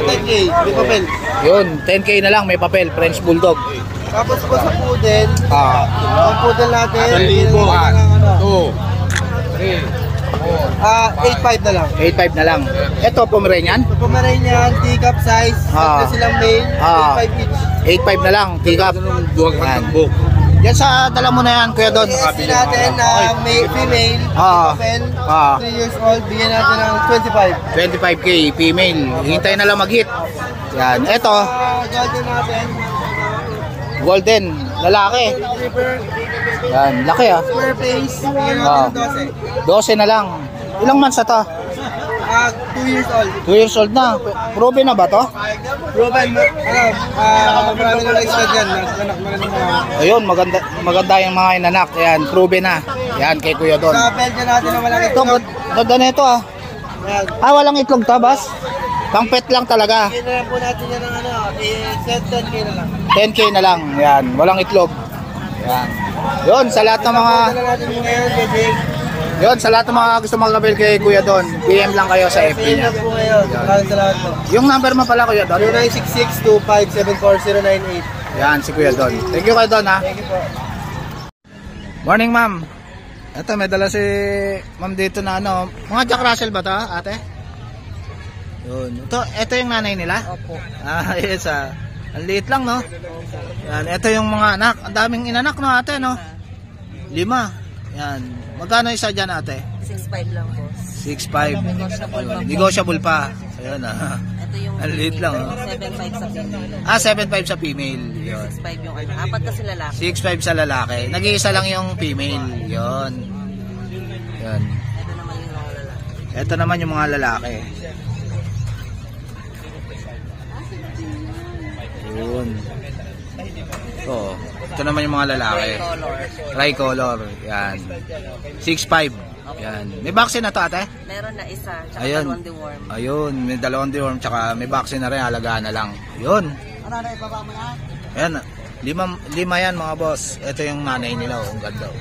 Speaker 2: 10K, may papel.
Speaker 1: yun, 10K na lang, may papel, French Bulldog.
Speaker 2: Tapos po sa Poodle,
Speaker 1: Ah,
Speaker 2: ang Poodle natin, 8.5 na lang.
Speaker 1: 8.5 na lang. Ito, Pomeranian,
Speaker 2: Sa Pomeranian, teacup size,
Speaker 1: Ah.
Speaker 2: tatlo silang male,
Speaker 1: Ah.
Speaker 2: 8.5 each.
Speaker 1: 8.5 na lang, tikap. Yan. Yan sa dala mo na yan, Kuya Don.
Speaker 2: ESC natin na female,
Speaker 1: Ah.
Speaker 2: papel,
Speaker 1: Ah.
Speaker 2: 3 years old, bigyan natin ng 25.
Speaker 1: 25K, female. Hintay na lang mag-hit. Yan. Ito,
Speaker 2: Golden natin,
Speaker 1: golden, lalaki.
Speaker 2: Reaper,
Speaker 1: Yan, laki, ah.
Speaker 2: square face, bigyan
Speaker 1: Ah.
Speaker 2: natin ng 12.
Speaker 1: 12 na lang. Ilang months na to?
Speaker 2: 2 years old.
Speaker 1: 2 years old na. Proven na ba to?
Speaker 2: Ruben, marami na lang-stud yan. Anak mo na ng mga.
Speaker 1: Ayun, maganda yung mga inanak. Yan, proven na. Yan, kay Kuya Don.
Speaker 2: Sa Belgian natin na walang
Speaker 1: Ito,
Speaker 2: itlog.
Speaker 1: ganda na ito, ah.
Speaker 2: Yan.
Speaker 1: Ah, walang itlog to, boss? Pang pet lang talaga.
Speaker 2: Bigyan na lang po natin yan ng 10K na lang.
Speaker 1: 10K na lang. Yan, walang itlog. Yan. Yun, sa lahat ng mga...
Speaker 2: Dala natin mo ngayon, Jake.
Speaker 1: Yun, sa lahat ng mga gusto mag-avail kay Kuya Don, PM lang kayo sa FB
Speaker 2: Pay
Speaker 1: niya.
Speaker 2: na po ngayon. Maraming salamat po.
Speaker 1: Yung number mo pala, Kuya Don?
Speaker 2: 0966-2574098.
Speaker 1: Yan, si Kuya Don. Thank you, Kuya Don, ha?
Speaker 2: Thank you po.
Speaker 1: Morning, ma'am. Ito, may dala si ma'am dito na ano. Mga Jack Russell ba to, ate? Yun. Ito yung nanay nila?
Speaker 2: Opo.
Speaker 1: Ah, yes, ah. Ang liit lang, no? Yan, ito yung mga anak. Ang daming inanak, no, ate, no? 5. Yan. Magkano isa dyan, ate?
Speaker 5: 6.5 lang po.
Speaker 1: 6.5.
Speaker 5: Negotiable.
Speaker 1: Negotiable pa. Ayun, ah.
Speaker 5: Ito yung
Speaker 1: Ang liit lang, oh.
Speaker 5: 7.5 sa female.
Speaker 1: Ah, 7.5 sa female. Yun.
Speaker 5: 6.5 yung ano. Apat kasi lalaki.
Speaker 1: 6.5 sa lalaki. Nag-iisa lang yung female. Yun. Yun.
Speaker 5: Ito naman yung mga lalaki.
Speaker 1: Ito naman yung mga lalaki. Yun. Ito naman yung mga lalaki.
Speaker 5: Color.
Speaker 1: Tricolor. Yan. 6.5. Yan. May vaccine na to, ate?
Speaker 5: Meron na isa. Tsaka
Speaker 1: Ayun.
Speaker 5: dalawang deworm.
Speaker 1: Ayun. May 2 deworm. Tsaka may vaccine na rin. Alagaan na lang. Yun. Ayan. 5 yan, mga boss. Ito yung nanay nila. Oh. Ang ganda. Oh.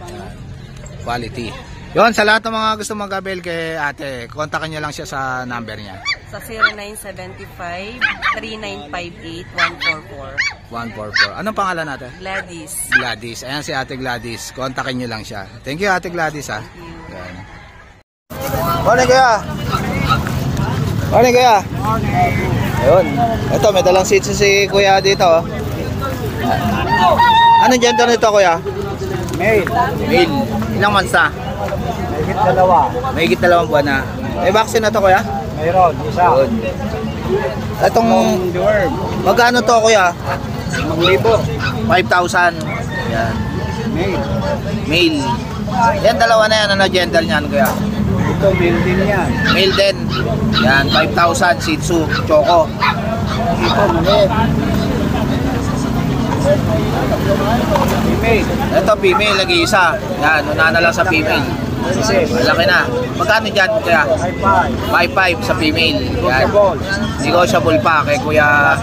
Speaker 1: Yan. Quality. Yun. Sa lahat ng mga gusto mag-avail kay ate, kontakin nyo lang siya sa number niya.
Speaker 5: Sa 0975-3958-144.
Speaker 1: 144. Anong pangalan natin?
Speaker 5: Gladys.
Speaker 1: Gladys. Ayan si Ate Gladys. Kontakin nyo lang siya. Thank you, Ate Gladys, ha. Ayan. Morning, Kuya. Morning, Kuya. Ayun. Ito, may dalang seats si Kuya dito. Oh. Anong gender nito, Kuya?
Speaker 4: Male.
Speaker 1: Male. Ilang months na?
Speaker 4: Higit 2.
Speaker 1: May higit 2 buwan na. May vaccine na to, Kuya?
Speaker 4: Mayroon, isa.
Speaker 1: Yun. Itong,
Speaker 4: Deworm.
Speaker 1: magkano to, Kuya?
Speaker 4: 5,000.
Speaker 1: 5,000. Yan.
Speaker 4: Male.
Speaker 1: Male. Yan, dalawa na yan. Ano gender niyan, Kuya?
Speaker 4: Ito, male din yan.
Speaker 1: Male din. Yan, 5,000. Shih Tzu, Choco.
Speaker 4: Ito, maliit. Female.
Speaker 1: Ito, female, nag-iisa. Yan, una na lang sa female. Malaki na. Magkano dyan kaya? 5.5 sa female. Yan. Negotiable pa kay Kuya.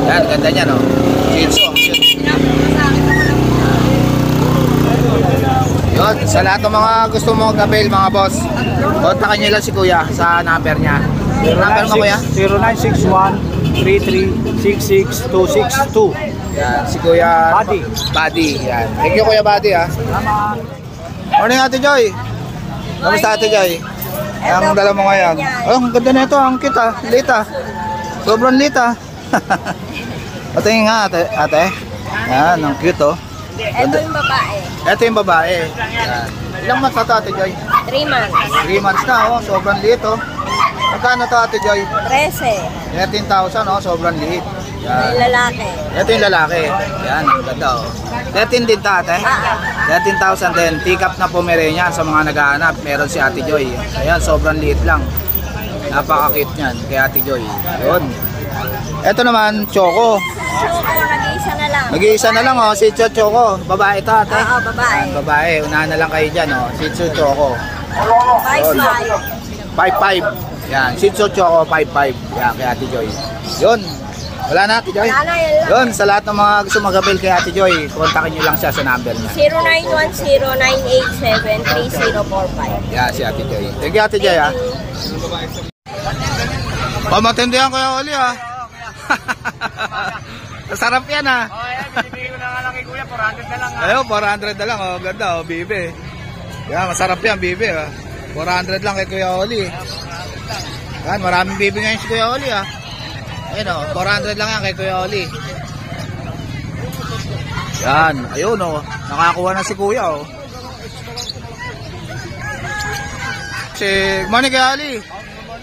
Speaker 1: Yan, ganda niya, no? Yun, sa lahat ng mga gusto mo mag-avail, mga boss, kontakin nyo lang si Kuya sa number niya. Number mo, Kuya?
Speaker 4: 0961-3366-262.
Speaker 1: Yan, si Kuya Buddy. Yan. Thank you, Kuya Buddy, ha. Morning, Ate Joy. Kamusta, Ate Joy? Ang dala mo ngayon. Oh, ang ganda na ito. Ang cute, ha. Lita. Sobrang lita. Patingin nga, ate. Yan, ang cute, oh.
Speaker 5: Ito yung babae.
Speaker 1: Ito yung babae. Yan. Ilang months na ito, Ate Joy?
Speaker 5: 3 months.
Speaker 1: 3 months na, oh. Sobrang liit, oh. Magkano ito, Ate Joy?
Speaker 5: 13.
Speaker 1: 13,000, oh. Sobrang liit. Yan.
Speaker 5: Yung lalaki.
Speaker 1: Ito yung lalaki. Yan, ganda, oh. 13 din ta, ate? 13,000 din. Teacup na Pomeranian sa mga naghahanap. Meron si Ate Joy. Ayan, sobrang liit lang. Napaka-cute niyan kay Ate Joy. Yun. Ito naman, Choco.
Speaker 5: Choco, nag-iisa na lang.
Speaker 1: Nag-iisa na lang, oh. Si Choco. Babae ito, ate?
Speaker 5: Oo, babae.
Speaker 1: Babae. Unahan na lang kayo dyan, oh. Si Choco.
Speaker 5: 5'5".
Speaker 1: 5'5". Yan. Si Choco, 5'5". Yan, kay Ate Joy. Yun. Wala na, Ate Joy?
Speaker 5: Wala na, yan lang.
Speaker 1: Yun, sa lahat ng mga gusto mag-avail kay Ate Joy, kontakin nyo lang siya sa number niya.
Speaker 5: 0910-987-3045.
Speaker 1: Yan, si Ate Joy. Thank you, Ate Joy, ha. Pamatindihan ko yung Oli, ha. Sarap yan, ha.
Speaker 4: Ayan, binibigay ko na nga lang kay Kuya, 400 na lang.
Speaker 1: Ayun, 400 na lang, oh. Ganda, oh, bibe. Yan, masarap yan, bibe, ha. 400 lang kay Kuya Oli. Yan, maraming bibe ngayon si Kuya Oli, ha. Ayun, oh, 400 lang yan kay Kuya Oli. Yan, ayun, oh. Nakakuha na si Kuya, oh. Good morning, Kuya Oli.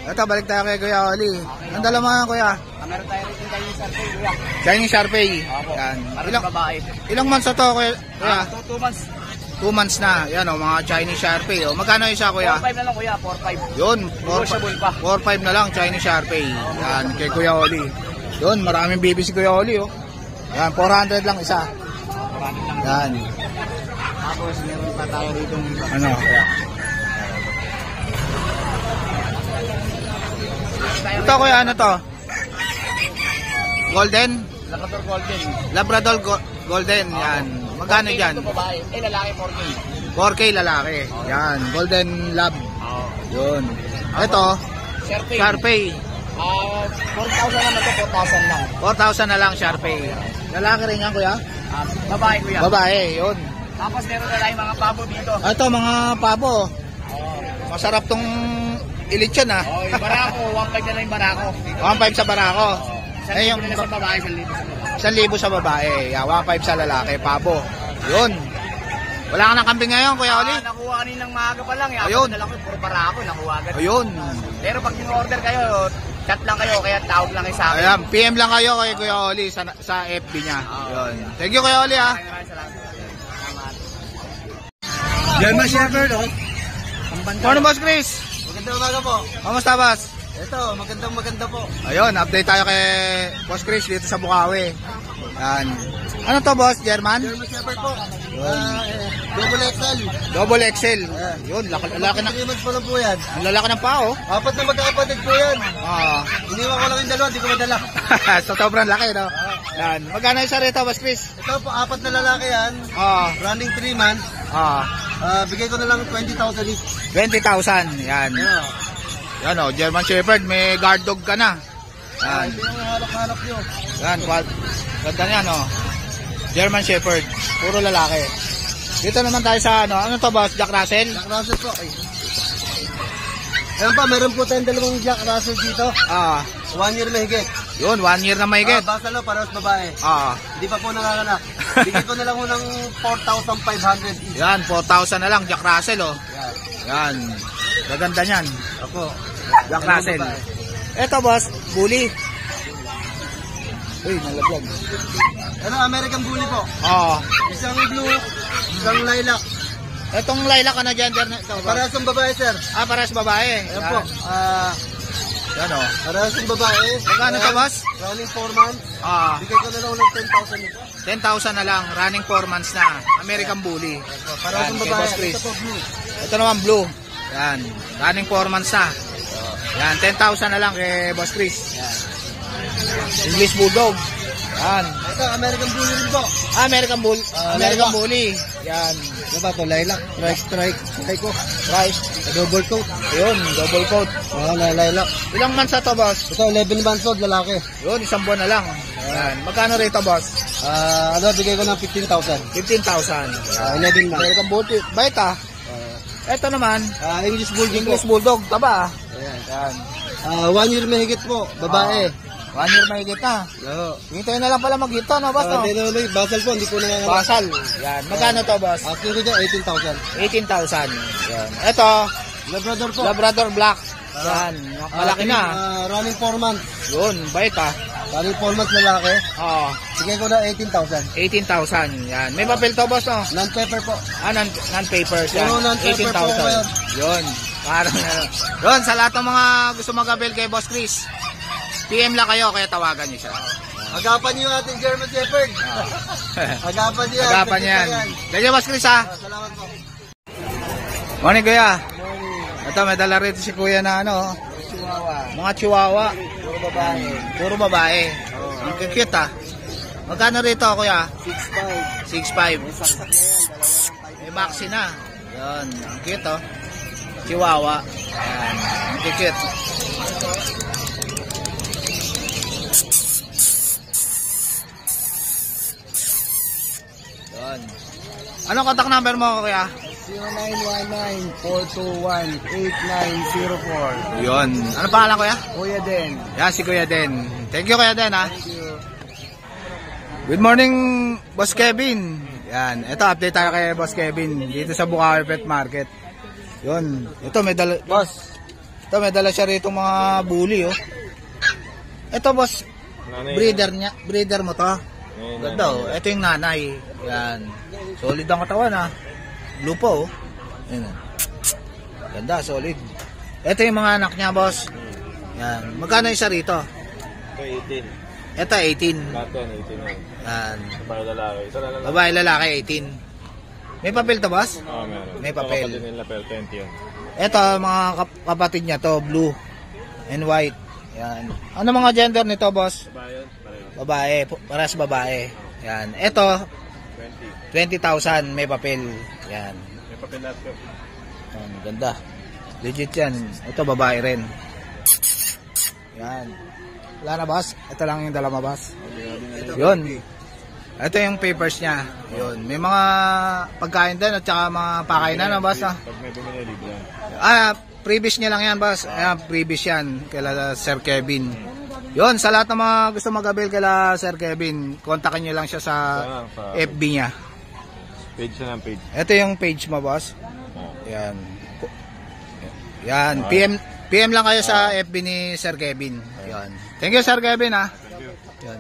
Speaker 1: Ito, balik tayo kay Kuya Oli. Ang dala mo nga, Kuya?
Speaker 2: Meron tayo rin Chinese Sharpei, Kuya.
Speaker 1: Chinese Sharpei. Yan.
Speaker 2: Babae.
Speaker 1: Ilang months na to, Kuya?
Speaker 2: 2 months.
Speaker 1: 2 months na. Yan, oh, mga Chinese Sharpei. Oh. Magkano isa, Kuya?
Speaker 2: 4-5 na lang, Kuya. 4-5.
Speaker 1: Yun,
Speaker 2: Negotiable pa.
Speaker 1: 4-5 na lang, Chinese Sharpei. Yan, kay Kuya Oli. Yun, maraming baby si Kuya Oli, oh. Yan, 400 lang isa. Yan.
Speaker 2: Tapos meron pa tayo rito.
Speaker 1: Ano? Ito, Kuya, ano to? Golden?
Speaker 2: Labrador Golden.
Speaker 1: Labrador Golden, yan. Magkano dyan?
Speaker 2: Ito babae. Lalaki 4K.
Speaker 1: 4K lalaki. Yan, Golden Lab. Yun. Ito,
Speaker 2: Sharpei.
Speaker 1: Sharpei.
Speaker 2: 4,000 lang ito. 4,000 lang.
Speaker 1: 4,000 na lang, Sharpei. Lalaki rin yan, Kuya?
Speaker 2: Babae, Kuya.
Speaker 1: Babae, yun.
Speaker 2: Tapos meron na tayong mga pabo dito.
Speaker 1: Ito, mga pabo. Masarap tong ilitsyon, ha?
Speaker 2: Oh, yung barako. 1,500 na lang yung barako.
Speaker 1: 1,500 sa barako. Eh, yung
Speaker 2: 1,000 na sa babae. 1,000
Speaker 1: 1,000 sa
Speaker 2: sa babae.
Speaker 1: babae. Yeah, 1,500 sa lalaki, pabo. Yun. Wala ka ng kambing ngayon, Kuya Oli?
Speaker 2: Nakuha kaninang maaga pa lang.
Speaker 1: Ayun.
Speaker 2: Na lang ko, puro barako. Nakuha agad.
Speaker 1: Ayun.
Speaker 2: Pero pag in-order kayo, chat lang kayo. Kaya tawag lang kayo sa akin.
Speaker 1: Ayan, PM lang kayo kay Kuya Oli sa FB niya. Yun. Thank you, Kuya Oli, ha?
Speaker 2: Maraming salamat.
Speaker 4: German Shepherd, oh.
Speaker 1: Morning, Boss Chris.
Speaker 2: Magandang umaga po.
Speaker 1: Kamusta, Boss?
Speaker 2: Ito, maganda po.
Speaker 1: Ayun, update tayo kay Boss Chris dito sa Bukawi. Yan. Ano to, Boss? German?
Speaker 2: German Shepherd po. Double XL.
Speaker 1: Double XL. Yun, laki na.
Speaker 2: 3 months pa lang po yan.
Speaker 1: Ang lalaki ng pao.
Speaker 2: 4 na magkakapatid po yan.
Speaker 1: Ah.
Speaker 2: Iniwan ko lang yung dalawa, di ko madala.
Speaker 1: So, sobrang laki, no? Yan. Magkano isa rito, Boss Chris?
Speaker 2: Ito po, 4 na lalaki yan.
Speaker 1: Ah.
Speaker 2: Running 3 months. Bigay ko na lang 20,000 each.
Speaker 1: 20,000. Yan. Yan, oh, German Shepherd. May guard dog ka na. Yan.
Speaker 2: Ito yung halak-halak nyo.
Speaker 1: Yan, ganda niyan, oh. German Shepherd. Puro lalaki. Dito naman tayo sa, ano to, Boss? Jack Russell?
Speaker 2: Jack Russell po. Ayan pa, meron po tayong dalawang Jack Russell dito. 1 year mahigit.
Speaker 1: Yun, 1 year na mahigit.
Speaker 2: Basta lang, parehas babae. Hindi pa po nanganganak. Bigay ko na lang ng 4,500 each.
Speaker 1: Yan, 4,000 na lang, Jack Russell, oh. Yan. Gaganda niyan.
Speaker 2: Ako.
Speaker 1: Jack Russell. Eto, Boss, bully. Uy, nalaglag.
Speaker 2: Ano, American Bully po. Isang blue, isang lilac.
Speaker 1: Etong lilac, ano gender na ito, Boss?
Speaker 2: Parehas ng babae, sir.
Speaker 1: Parehas babae.
Speaker 2: Ayan po.
Speaker 1: Yan, oh.
Speaker 2: Parehas ng babae.
Speaker 1: Magkano to, Boss?
Speaker 2: Running 4 months. Bigay ko na lang ng 10,000 each.
Speaker 1: 10,000 na lang. Running 4 months na. American Bully.
Speaker 2: Para
Speaker 1: Yan,
Speaker 2: sa
Speaker 1: kay
Speaker 2: babae.
Speaker 1: Boss Chris.
Speaker 2: Ito po, blue.
Speaker 1: Ito naman blue. Yan. Running 4 months na. Yan, 10,000 na lang kay Boss Chris. Yan. English Bulldog. Yan.
Speaker 2: Ito, American Bully rin po.
Speaker 1: American Bull. American
Speaker 2: Lilac.
Speaker 1: Bully. Yan.
Speaker 2: Ano ba ito? Lilac. Strike. ko.
Speaker 1: Price.
Speaker 2: Double coat.
Speaker 1: Yun, double coat.
Speaker 2: Lilac.
Speaker 1: Ilang months na to, boss?
Speaker 2: Ito, 11 months old, lalaki.
Speaker 1: Yun, 1 buwan na lang. Yan. Magkano rito, boss?
Speaker 2: Bigay ko ng 15,000.
Speaker 1: 15,000.
Speaker 2: 11 months.
Speaker 1: American Bully. Bait ah. Ito naman,
Speaker 2: English Bulldog po.
Speaker 1: English Bulldog. Taba ah.
Speaker 2: Ayan.
Speaker 1: Yan.
Speaker 2: 1 year mahigit po, babae.
Speaker 1: 1 year mahigit na.
Speaker 2: Oo.
Speaker 1: Hintayin na lang pala mag-hito, no, boss? No?
Speaker 2: Basal po, hindi po na
Speaker 1: Basal. Yan. Magkano to, boss?
Speaker 2: After ko dyan, 18,000.
Speaker 1: 18,000. Yan. Ito,
Speaker 2: Labrador po.
Speaker 1: Labrador Black. Yan. Malaki na.
Speaker 2: Running 4 months.
Speaker 1: Yun, bait ah.
Speaker 2: Running 4 months lalaki.
Speaker 1: Oo.
Speaker 2: Bigay ko na 18,000.
Speaker 1: 18,000. Yan. May papel to, boss, no?
Speaker 2: Non-pepper po.
Speaker 1: Non-papers. Yan.
Speaker 2: Puro non-paper po
Speaker 1: 18,000.
Speaker 2: ngayon.
Speaker 1: Yun. Parang, yun, sa lahat ng mga gusto mag-avail kay Boss Chris, PM lang kayo, kaya tawagan niyo siya.
Speaker 2: Agapan niyo ating German Shepherd. Agapan niyo yan.
Speaker 1: Agapan yan. Ganyan, Boss Chris, ha?
Speaker 2: Salamat po.
Speaker 1: Morning, kuya. Ito, may dala rito si kuya na ano,
Speaker 2: Chihuahua.
Speaker 1: mga chihuahua.
Speaker 2: Puro babae.
Speaker 1: Puro babae. Ang cute, ha? Magkano rito, kuya?
Speaker 2: 6'5".
Speaker 1: 6'5".
Speaker 2: Saksak na yan.
Speaker 1: May maxi na. Yun, ang cute, oh. Chihuahua. Yan, ang cute. Yun. Anong contact number mo, kuya?
Speaker 2: 0919-421-8904.
Speaker 1: Yun. Ano pangalan, kuya?
Speaker 2: Kuya Den.
Speaker 1: Yan, si Kuya Den. Thank you, Kuya Den, ha? Good morning, Boss Kevin. Yan. Ito, update tayo kay Boss Kevin dito sa Bukawi Pet Market. Yun. Ito, may dala... Boss, ito, may dala siya rito mga bully, oh. Ito, boss, breeder mo to. Ganda, oh. Ito yung nanay. Yan. Solid ang katawan, ha. Blue po, oh. Yan. Ganda, solid. Ito yung mga anak niya, boss. Yan. Magkano isa rito?
Speaker 6: Ito 18.
Speaker 1: Ito, 18.
Speaker 6: Lahat yan, 18 yan.
Speaker 1: Yan.
Speaker 6: Babae lalaki. Isa na lalaki.
Speaker 1: Babae, lalaki, 18. May papel to, boss?
Speaker 6: Oo, meron.
Speaker 1: May papel.
Speaker 6: Kapatid nila, pero 20 yan.
Speaker 1: Ito, mga kapatid niya to, blue and white. Yan. Ano mga gender nito, boss?
Speaker 6: Babae yan, pareho.
Speaker 1: Babae, paras babae. Yan. Ito, 20,000 may papel. Yan.
Speaker 6: May papel lahat ko.
Speaker 1: Yan, ganda. Legit yan. Ito, babae rin. Yan. Wala na, boss? Ito lang yung dala mo, boss? Yun. Ito yung papers niya. Yun. May mga pagkain din at saka mga pakainan, no, boss? Ah?
Speaker 6: Pag may bumili, libre yan.
Speaker 1: Previous niya lang yan, boss. Ayan, previous yan. Kaila Sir Kevin. Yun, sa lahat ng mga gusto mag-avail kaila Sir Kevin, kontakin niyo lang siya sa FB niya.
Speaker 6: Page siya ng page.
Speaker 1: Ito yung page mo, boss. Yan. Yan. PM lang kayo sa FB ni Sir Kevin. Yan. Thank you, Sir Kevin, ha. Yan.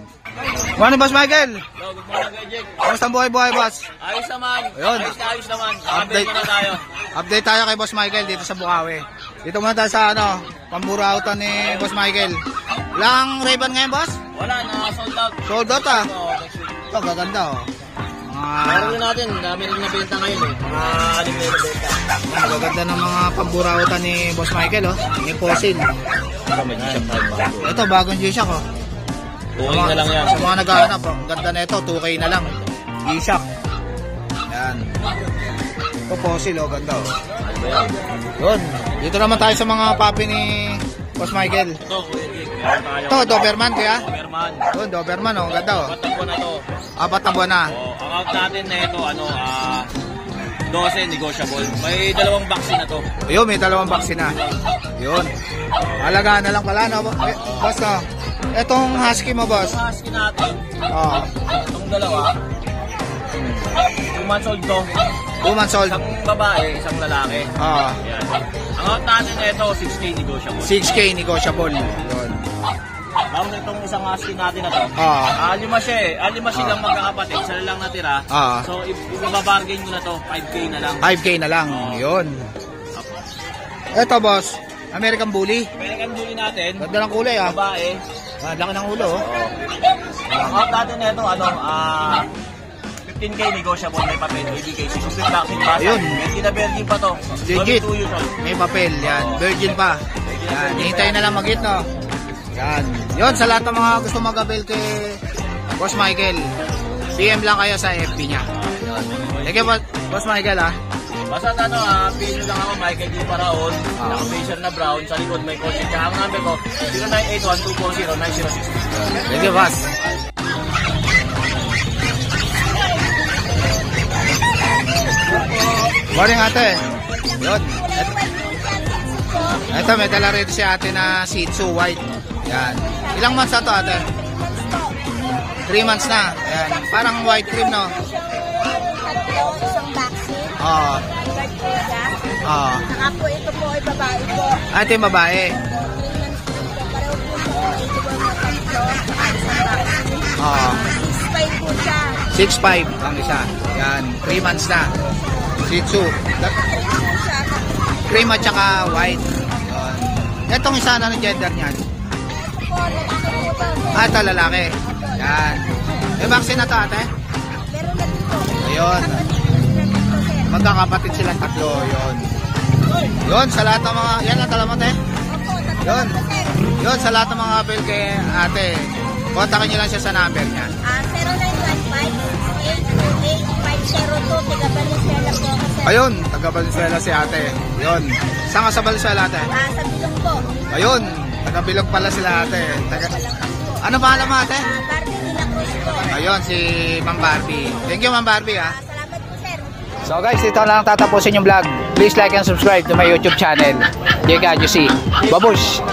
Speaker 1: Morning, Boss Michael.
Speaker 3: Hello, good morning, Jake.
Speaker 1: Kamusta ang buhay-buhay, boss?
Speaker 3: Ayos naman.
Speaker 1: Ayun.
Speaker 3: Ayos naman.
Speaker 1: Update.
Speaker 3: Update na tayo.
Speaker 1: Update tayo kay Boss Michael dito sa Bukawi. Dito muna tayo sa ano, pamburautan ni Boss Michael. Lang Ray-Ban ngayon, boss?
Speaker 3: Wala, na-sold out.
Speaker 1: Sold out, ah.
Speaker 3: Oo, next week.
Speaker 1: Ito, gaganda, oh.
Speaker 3: Meron rin natin, dami rin nabenta ngayon eh. Anim na nabenta.
Speaker 1: Yan, gaganda ng mga pamburautan ni Boss Michael, oh. Yung fossil.
Speaker 3: Ito, may G-Shock tayo bago.
Speaker 1: Ito, bagong G-Shock, oh.
Speaker 3: Tuwing na lang yan.
Speaker 1: Sa mga naghahanap, oh. Ang ganda na ito, 2K na lang. G-Shock. Yan. Ito, fossil, oh. Ganda, oh.
Speaker 3: Ano ba yan?
Speaker 1: Yun. Dito naman tayo sa mga papi ni Boss Michael.
Speaker 3: Ito, Kuya Jake. Meron tayo.
Speaker 1: Ito, Doberman, kuya.
Speaker 3: Doberman.
Speaker 1: Yun, Doberman, oh. Ganda, oh.
Speaker 3: Patag ko na to.
Speaker 1: 4 na buwan na.
Speaker 3: Ang out natin na ito, 12 negotiable. May 2 vaccine na to.
Speaker 1: Yun, may 2 vaccine na. Yun. Alagaan na lang pala, no? Boss, no? Etong husky mo, boss.
Speaker 3: Ang husky natin,
Speaker 1: Oo.
Speaker 3: itong dalawa, 2 months old to.
Speaker 1: 2 months old.
Speaker 3: Isang babae, isang lalaki.
Speaker 1: Oo.
Speaker 3: Yan. Ang out natin na ito, 6K negotiable.
Speaker 1: 6K negotiable. Yun.
Speaker 3: Tapos itong isang husky natin na to,
Speaker 1: Oo.
Speaker 3: 5 siya eh. 5 silang magkakapatid, isa lang natira.
Speaker 1: Oo.
Speaker 3: So, ibabargain mo na to, 5K na lang.
Speaker 1: 5K na lang. Yun. Eto, boss. American Bully.
Speaker 3: American Bully natin,
Speaker 1: Ganda ng kulay, ah.
Speaker 3: babae,
Speaker 1: Laki ng ulo, oh.
Speaker 2: Out natin nito, 15K negotiable, may papel, ABKC, complete vaccine pa.
Speaker 1: Ayun.
Speaker 2: Virgin pa to.
Speaker 1: Legit.
Speaker 2: 2 years old.
Speaker 1: May papel, yan. Virgin pa. Yan, hintay na lang mag-hit, no? Yan. Yun, sa lahat ng mga gusto mag-avail kay Boss Michael, PM lang kayo sa FB niya. Thank you, Boss Michael, ha?
Speaker 2: Basta PM lang ako, Michael D. Paraon, naka-facial na brown, sa likod may contact. Kaya ang number ko, 0981-240-9060.
Speaker 1: Thank you, Boss. Morning, ate. Yun. Ito, may dala rin si ate na Shih Tzu White. Yan. Ilang months na to, ate? 3 months na. Yan. Parang white cream, no?
Speaker 5: Isang vaccine.
Speaker 1: Oo. Oo.
Speaker 5: Saka po ito po ay babae po.
Speaker 1: Ate, babae.
Speaker 5: Pareho po po. Ito po mga tatlo. Isang vaccine.
Speaker 1: Oo.
Speaker 5: 6'5 po siya.
Speaker 1: 6'5 ang isa. Yan. 3 months na. Shih Tzu. Cream at saka white. Yan. Itong isa na ng gender niyan. Ah, ito lalaki. Yan. May vaccine na to, ate?
Speaker 5: Meron na dito.
Speaker 1: Ayun. Magkakapatid silang tatlo. Yun. Yun, sa lahat ng mga... Yan ang dala mo, te? Yun. Yun, sa lahat ng mga bill kay ate. Kontakin nyo lang siya sa number niya.
Speaker 5: 0915-828-502. Tiga Valenzuela po ako, sir.
Speaker 1: Ayun, taga Valenzuela si ate. Yun. Saan ka sa Valenzuela, ate?
Speaker 5: Sa Bilong po.
Speaker 1: Ayun, taga Bilog pala sila, ate. Ano pangalan mo, ate?
Speaker 5: Barbie de la Cruz po.
Speaker 1: Ayun, si Ma'am Barbie. Thank you, Ma'am Barbie, ha.
Speaker 5: Salamat po, sir.
Speaker 1: So guys, dito lang tatapusin yung vlog. Please like and subscribe to my YouTube channel. JKJC. Babush!